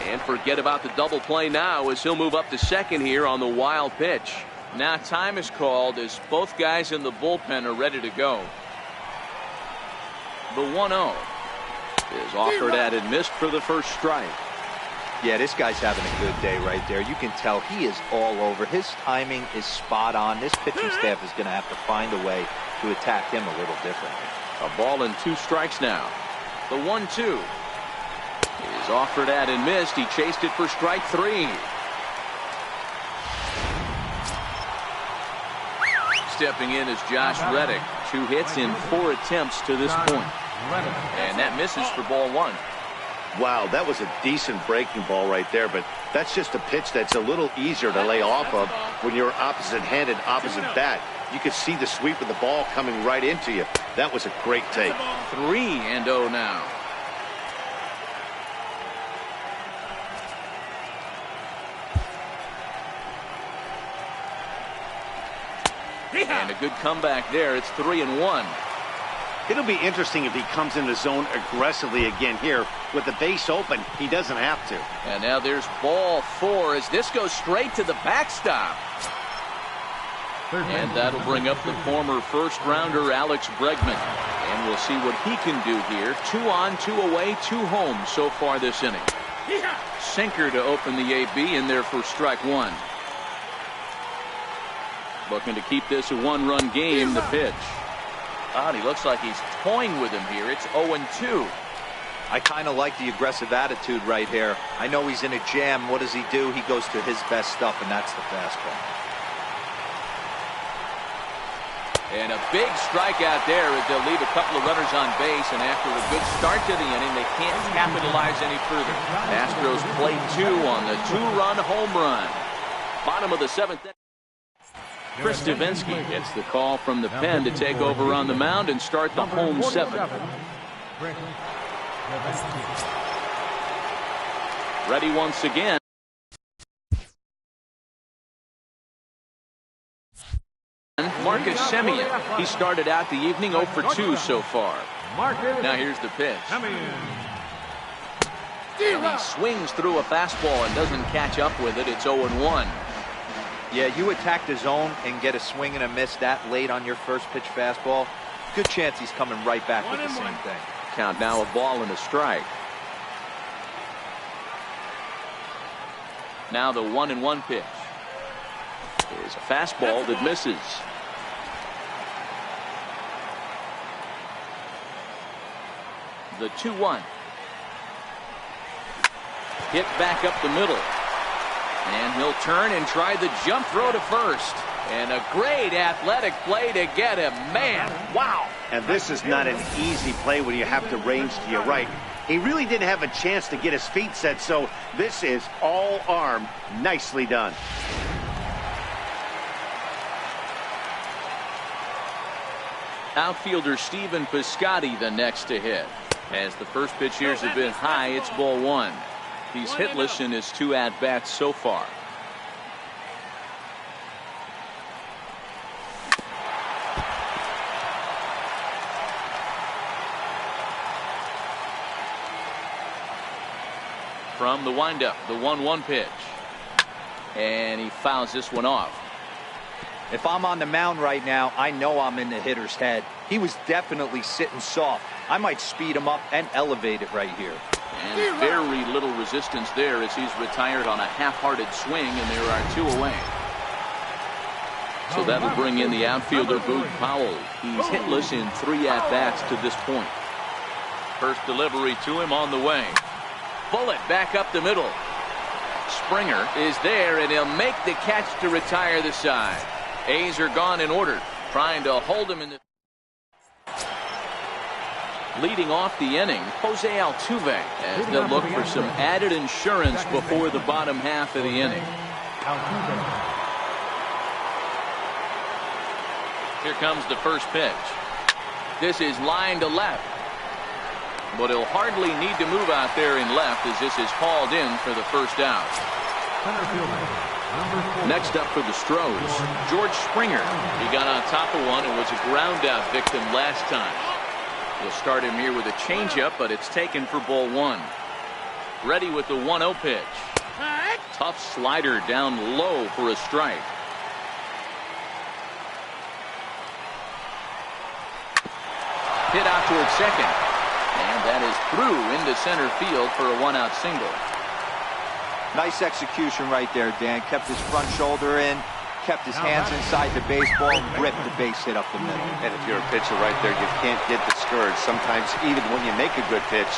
And forget about the double play now as he'll move up to second here on the wild pitch. Now time is called as both guys in the bullpen are ready to go. The 1-0 is offered at and missed for the first strike. Yeah, this guy's having a good day right there. You can tell he is all over. His timing is spot on. This pitching staff is going to have to find a way to attack him a little differently. A ball and 2 strikes now. The 1-2 is offered at and missed. He chased it for strike 3. Stepping in is Josh Reddick. 2 hits in 4 attempts to this point. And that misses for ball 1. Wow, that was a decent breaking ball right there, but that's just a pitch that's a little easier to lay off of when you're opposite-handed, opposite bat. You could see the sweep of the ball coming right into you. That was a great take. 3-0 now. And a good comeback there. It's 3-1. It'll be interesting if he comes in the zone aggressively again here. With the base open, he doesn't have to. And now there's ball 4 as this goes straight to the backstop. And that'll bring up the former first-rounder Alex Bregman. And we'll see what he can do here. 2 on, 2 away, 2 home so far this inning. Sinker to open the AB in there for strike 1. Looking to keep this a 1-run game. The pitch. And he looks like he's toying with him here. It's 0-2. I kind of like the aggressive attitude right here. I know he's in a jam. What does he do? He goes to his best stuff, and that's the fastball. And a big strikeout there as they'll leave a couple of runners on base. And after a good start to the inning, they can't capitalize any further. Astros play 2 on the 2-run home run. Bottom of the 7th. Chris Stavinsky gets the call from the pen to take over on the mound and start the home 7. Ready once again. Marcus Semien. He started out the evening 0 for 2 so far. Now here's the pitch. And he swings through a fastball and doesn't catch up with it. It's 0-1. Yeah, you attack the zone and get a swing and a miss that late on your first pitch fastball. Good chance he's coming right back with the same thing. Count now a ball and a strike. Now the 1-1 pitch. Is a fastball that misses. The 2-1. Hit back up the middle. And he'll turn and try the jump throw to first. And a great athletic play to get him. Man, wow. And this is not an easy play when you have to range to your right. He really didn't have a chance to get his feet set, so this is all arm. Nicely done. Outfielder Stephen Piscotty the next to hit. As the first pitch here has been high, it's ball 1. He's hitless in his 2 at-bats so far. From the windup, the 1-1 pitch. And he fouls this one off. If I'm on the mound right now, I know I'm in the hitter's head. He was definitely sitting soft. I might speed him up and elevate it right here. And very little resistance there as he's retired on a half-hearted swing, and there are 2 away. So that'll bring in the outfielder Boog Powell. He's hitless in 3 at-bats to this point. First delivery to him on the way. Bullet back up the middle. Springer is there, and he'll make the catch to retire the side. A's are gone in order, trying to hold him in the... Leading off the inning, Jose Altuve, as they'll look for some added insurance before the bottom half of the inning. Here comes the first pitch. This is line to left. But he'll hardly need to move out there in left as this is hauled in for the first out. Next up for the Astros, George Springer. He got on top of one and was a ground out victim last time. We'll start him here with a changeup, but it's taken for ball 1. Ready with the 1-0 pitch. Tough slider down low for a strike. Hit out towards second. And that is through into center field for a 1-out single. Nice execution right there, Dan. Kept his front shoulder in, kept his hands inside the baseball, and ripped the base hit up the middle. And if you're a pitcher right there, you can't get discouraged. Sometimes even when you make a good pitch,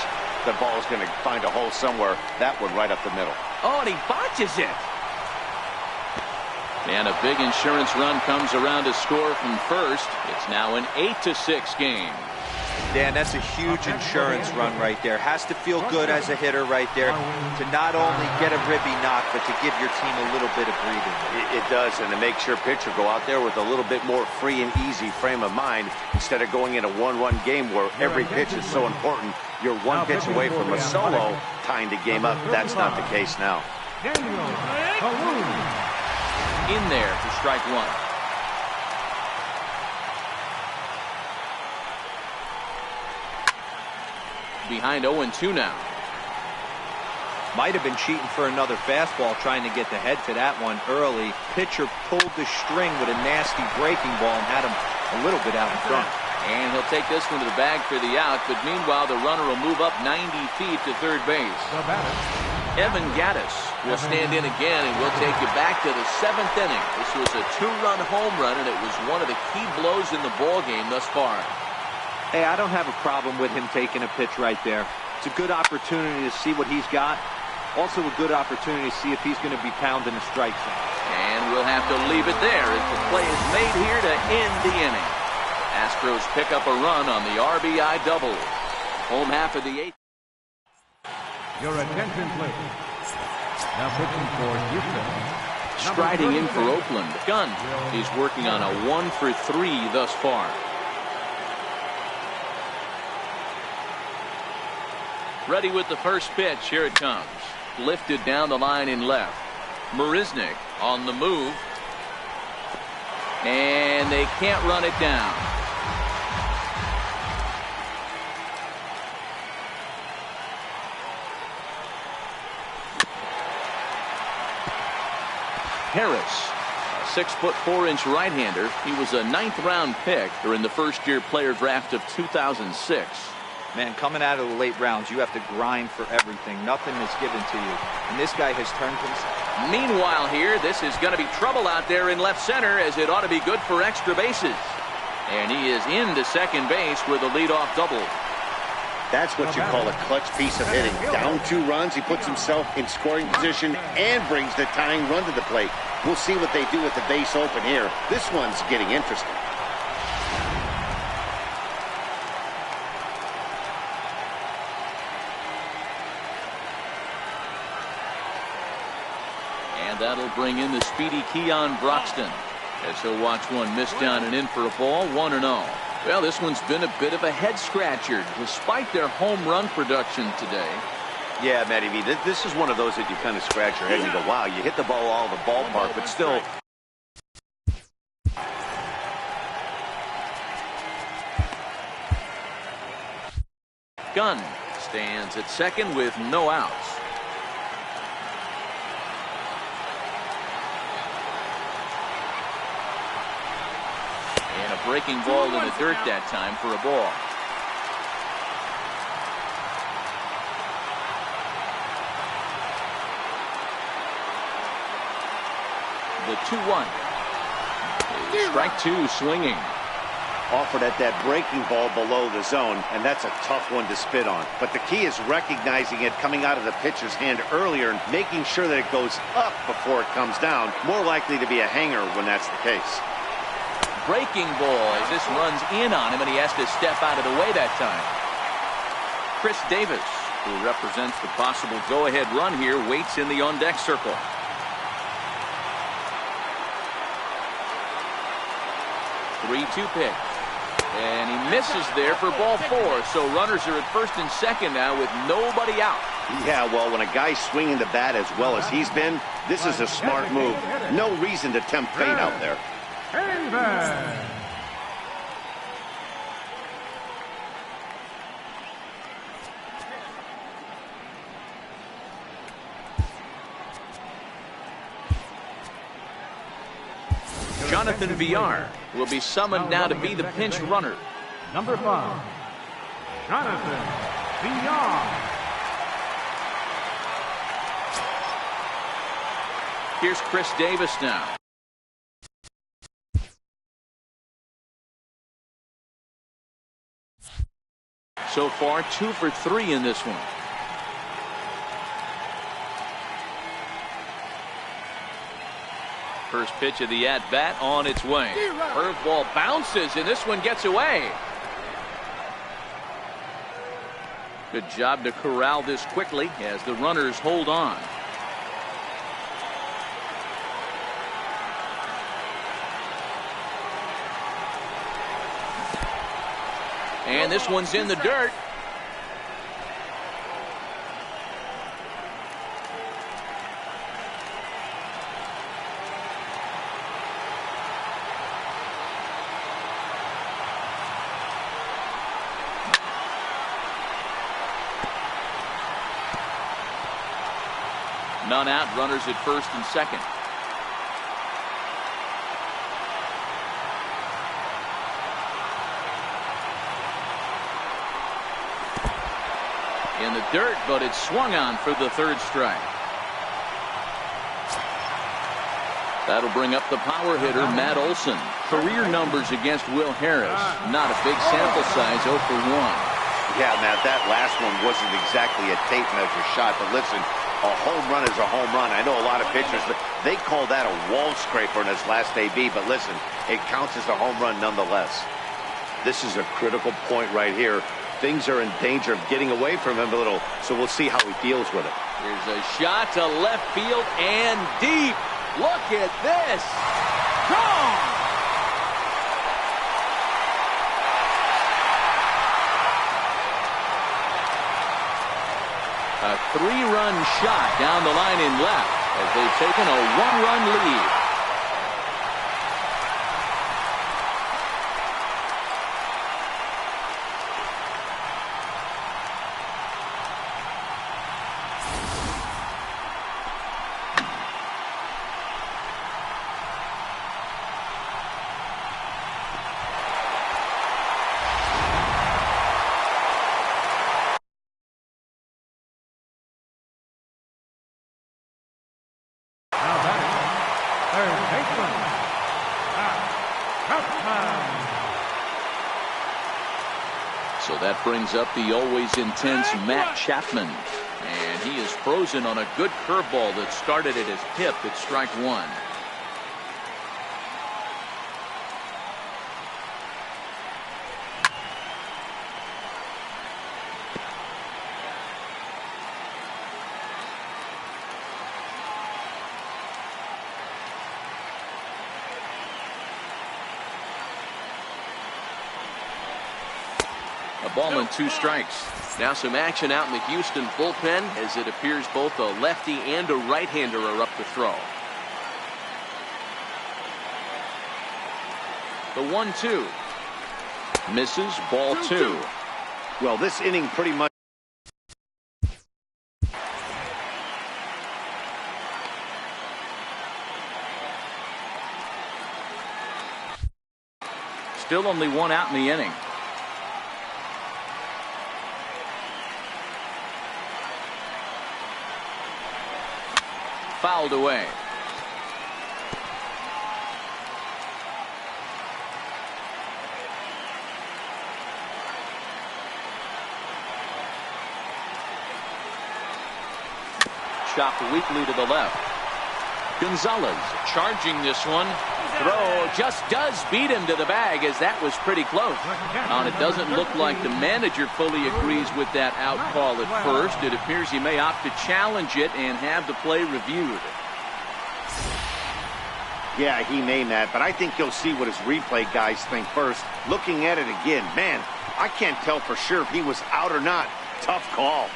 the ball's going to find a hole somewhere. That one right up the middle. Oh, and he botches it. And a big insurance run comes around to score from first. It's now an 8-6 game. Dan, that's a huge insurance run right there. Has to feel good as a hitter right there to not only get a ribby knock, but to give your team a little bit of breathing. It does, and it makes your pitcher go out there with a little bit more free and easy frame of mind instead of going in a one-run game where every pitch is so important. You're one pitch away from a solo tying the game up. That's not the case now. In there for strike one. Behind 0-2 now. Might have been cheating for another fastball, trying to get the head to that one early. Pitcher pulled the string with a nasty breaking ball and had him a little bit out in front. And he'll take this one to the bag for the out, but meanwhile the runner will move up 90 feet to third base. Evan Gattis will stand in again, and we'll take you back to the 7th inning. This was a 2-run home run, and it was one of the key blows in the ball game thus far. Hey, I don't have a problem with him taking a pitch right there. It's a good opportunity to see what he's got. Also a good opportunity to see if he's going to be pounding a strike zone. And we'll have to leave it there as the play is made here to end the inning. Astros pick up a run on the RBI double. Home half of the 8th. Your attention, please. Now pitching for Houston. Striding in for Oakland. Gunn. He's working on a 1-for-3 thus far. Ready with the first pitch. Here it comes. Lifted down the line in left. Marisnick on the move. And they can't run it down. Harris, a 6'4" right-hander. He was a 9th-round pick during the first-year player draft of 2006. Man, coming out of the late rounds, you have to grind for everything. Nothing is given to you. And this guy has turned himself. Meanwhile here, this is going to be trouble out there in left center, as it ought to be good for extra bases. And he is into second base with a leadoff double. That's what you call a clutch piece of hitting. Down 2 runs, he puts himself in scoring position and brings the tying run to the plate. We'll see what they do with the base open here. This one's getting interesting. And that'll bring in the speedy Keon Broxton, as he'll watch one miss down and in for a ball. 1-0. Well, this one's been a bit of a head scratcher despite their home run production today. Yeah, Matty V, this is one of those that you kind of scratch your head and you go, wow, you hit the ball all the ballpark, but still. Gunn stands at second with no outs. And a breaking ball in the dirt that time for a ball. The 2-1. Strike 2 swinging. Offered at that breaking ball below the zone, and that's a tough one to spit on. But the key is recognizing it coming out of the pitcher's hand earlier and making sure that it goes up before it comes down. More likely to be a hanger when that's the case. Breaking ball as this runs in on him, and he has to step out of the way that time. Chris Davis, who represents the possible go-ahead run here, waits in the on-deck circle. Three-two pitch. And he misses there for ball 4. So runners are at first and second now with nobody out. Yeah, well, when a guy's swinging the bat as well as he's been, this is a smart move. No reason to tempt fate out there. Jonathan Villar will be summoned now to be the pinch runner. Number 5, Jonathan Villar. Here's Chris Davis now. So far, 2 for 3 in this one. First pitch of the at-bat on its way. Curveball bounces, and this one gets away. Good job to corral this quickly as the runners hold on. And this one's in the dirt. None out, runners at first and second. In the dirt, but it's swung on for the 3rd strike. That'll bring up the power hitter, Matt Olson. Career numbers against Will Harris. Not a big sample size, 0 for 1. Yeah, Matt, that last one wasn't exactly a tape measure shot, but listen, a home run is a home run. I know a lot of pitchers, but they call that a wall scraper in his last AB, but listen, it counts as a home run nonetheless. This is a critical point right here. Things are in danger of getting away from him a little, so we'll see how he deals with it. Here's a shot to left field and deep. Look at this. Gone! A 3-run shot down the line in left as they've taken a 1-run lead. So that brings up the always intense Matt Chapman. And he is frozen on a good curveball that started at his hip at strike 1. A ball and 2 strikes. Now some action out in the Houston bullpen as it appears both a lefty and a right-hander are up to throw. The 1-2. Misses, ball 2. Well, this inning pretty much. Still only 1 out in the inning. Fouled away. Chopped weakly to the left. Gonzalez charging this one. Throw just does beat him to the bag, as that was pretty close. And it doesn't look like the manager fully agrees with that out call at first. It appears he may opt to challenge it and have the play reviewed. Yeah, he may, Matt, but I think you'll see what his replay guys think first. Looking at it again, man, I can't tell for sure if he was out or not. Tough call.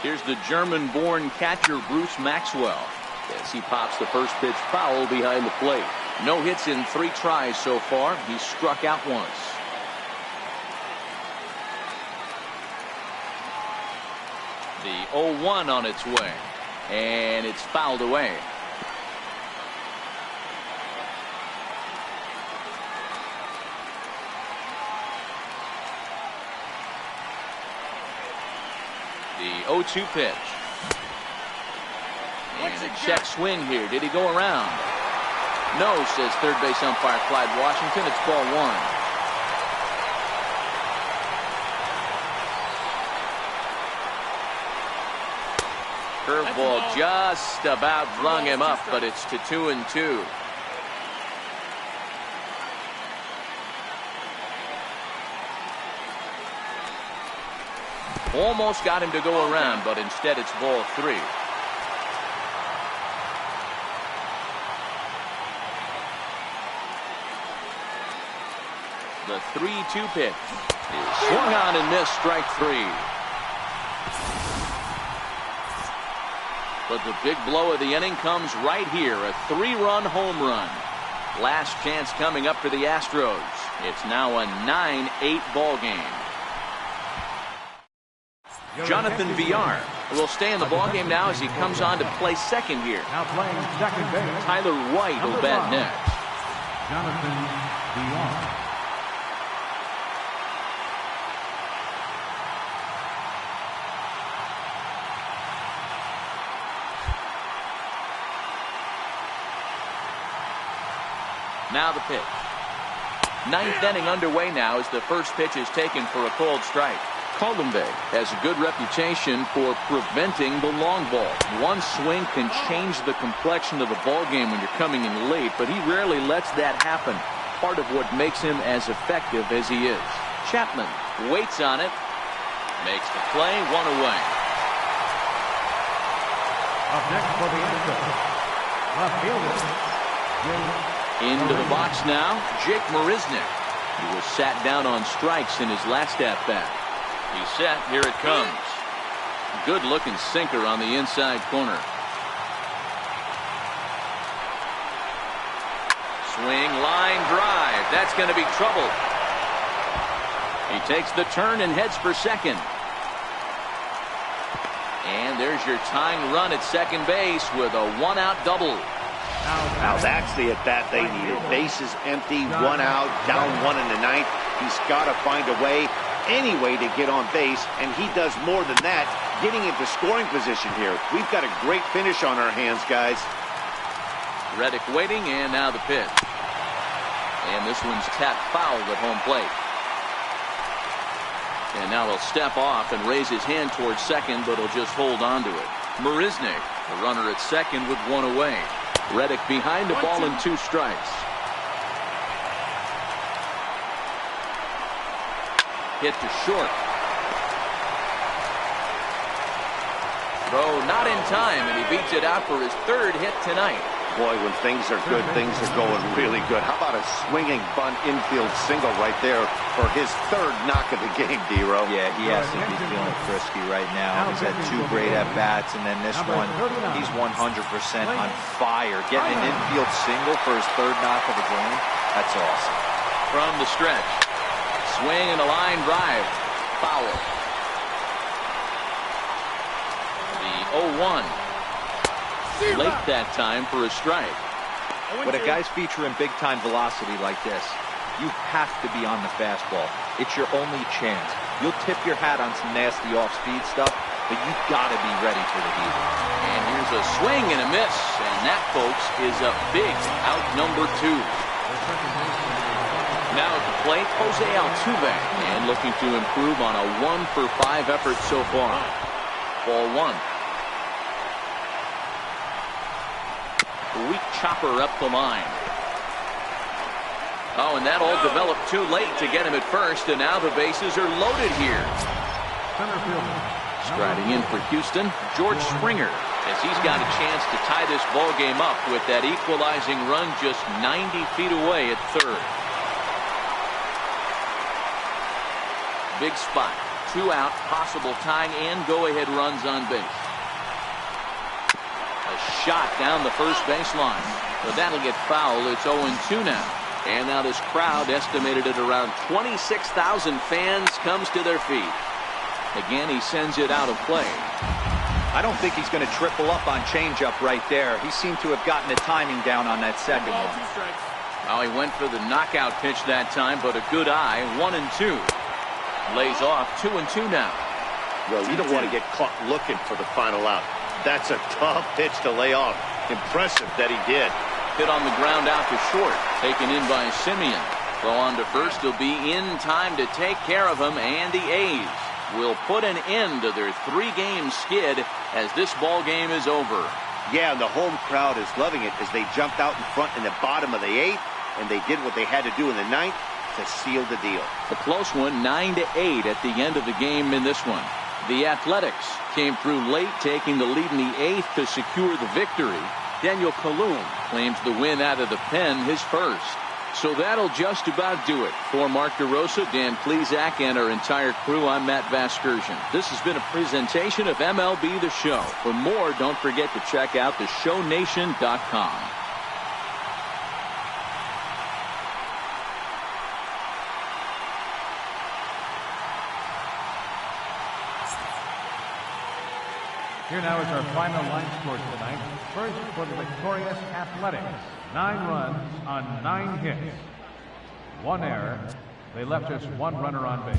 Here's the German-born catcher Bruce Maxwell as he pops the first pitch foul behind the plate. No hits in 3 tries so far. He's struck out once. The 0-1 on its way, and it's fouled away. The 0-2 pitch. And a check swing here. Did he go around? No, says third base umpire Clyde Washington. It's ball one. Curveball just about flung him up, but it's to 2-2. Almost got him to go around, but instead it's ball three. The 3-2 pitch is swung on and missed, strike three. But the big blow of the inning comes right here, a 3-run home run. Last chance coming up for the Astros. It's now a 9-8 ball game. Jonathan Villar will stay in the ball game now as he comes on to play second here. Now playing second base. Tyler White will bat next. Jonathan Villar. Now the pitch. Ninth inning underway now as the first pitch is taken for a called strike. Colombe has a good reputation for preventing the long ball. One swing can change the complexion of the ball game when you're coming in late, but he rarely lets that happen. Part of what makes him as effective as he is. Chapman waits on it, makes the play, one away. Up next for the Astros, left fielder, into the box now, Jake Marisnick. He was sat down on strikes in his last at-bat. He's set. Here it comes. Good-looking sinker on the inside corner. Swing, line drive. That's going to be trouble. He takes the turn and heads for second. And there's your tying run at second base with a one-out double. Now that's the at-bat they needed. Bases empty, one out, down one in the ninth. He's got to find a way, any way to get on base, and he does more than that, getting into scoring position here. We've got a great finish on our hands, guys. Reddick waiting, and now the pitch. And this one's tapped foul at home plate. And now he'll step off and raise his hand towards second, but he'll just hold on to it. Marisnick, the runner at second with one away. Reddick behind the ball and two strikes. Hit to short. Throw not in time, and he beats it out for his third hit tonight. Boy, when things are good, things are going really good. How about a swinging bunt infield single right there for his third knock of the game, D-Row? Yeah, he has to be feeling frisky right now. He's had two great at-bats, and then this one, he's 100% on fire. Getting an infield single for his third knock of the game, that's awesome. From the stretch. Swing and a line drive. Foul. The 0-1. Late that time for a strike. When a guy's featuring big-time velocity like this, you have to be on the fastball. It's your only chance. You'll tip your hat on some nasty off-speed stuff, but you gotta be ready for the heat. And here's a swing and a miss, and that, folks, is a big out number two. Now at the plate, Jose Altuve, and looking to improve on a 1-for-5 effort so far. Ball one. Weak chopper up the line. Oh, and that all developed too late to get him at first, and now the bases are loaded here. Striding in for Houston, George Springer, as he's got a chance to tie this ball game up with that equalizing run just 90 feet away at third. Big spot, 2 out, possible tying and go-ahead runs on base. A shot down the first baseline, but that'll get foul. It's 0-2 now. And now this crowd, estimated at around 26,000 fans, comes to their feet. Again, he sends it out of play. I don't think he's going to triple up on changeup right there. He seemed to have gotten the timing down on that second one. Well, he went for the knockout pitch that time, but a good eye, 1-2. Lays off, 2-2 now. Well, you don't want to get caught looking for the final out. That's a tough pitch to lay off. Impressive that he did. Hit on the ground out to short. Taken in by Simeon. Throw on to first. He'll be in time to take care of him. And the A's will put an end to their 3-game skid as this ball game is over. Yeah, and the home crowd is loving it as they jumped out in front in the bottom of the 8th, and they did what they had to do in the 9th to seal the deal. A close one, 9-8 at the end of the game in this one. The Athletics came through late, taking the lead in the 8th to secure the victory. Daniel Colum claims the win out of the pen, his first. So that'll just about do it. For Mark DeRosa, Dan Plesac, and our entire crew, I'm Matt Vasgersian. This has been a presentation of MLB The Show. For more, don't forget to check out theshownation.com. Here now is our final line score tonight. First for the victorious Athletics. 9 runs on 9 hits. 1 error. They left just 1 runner on base.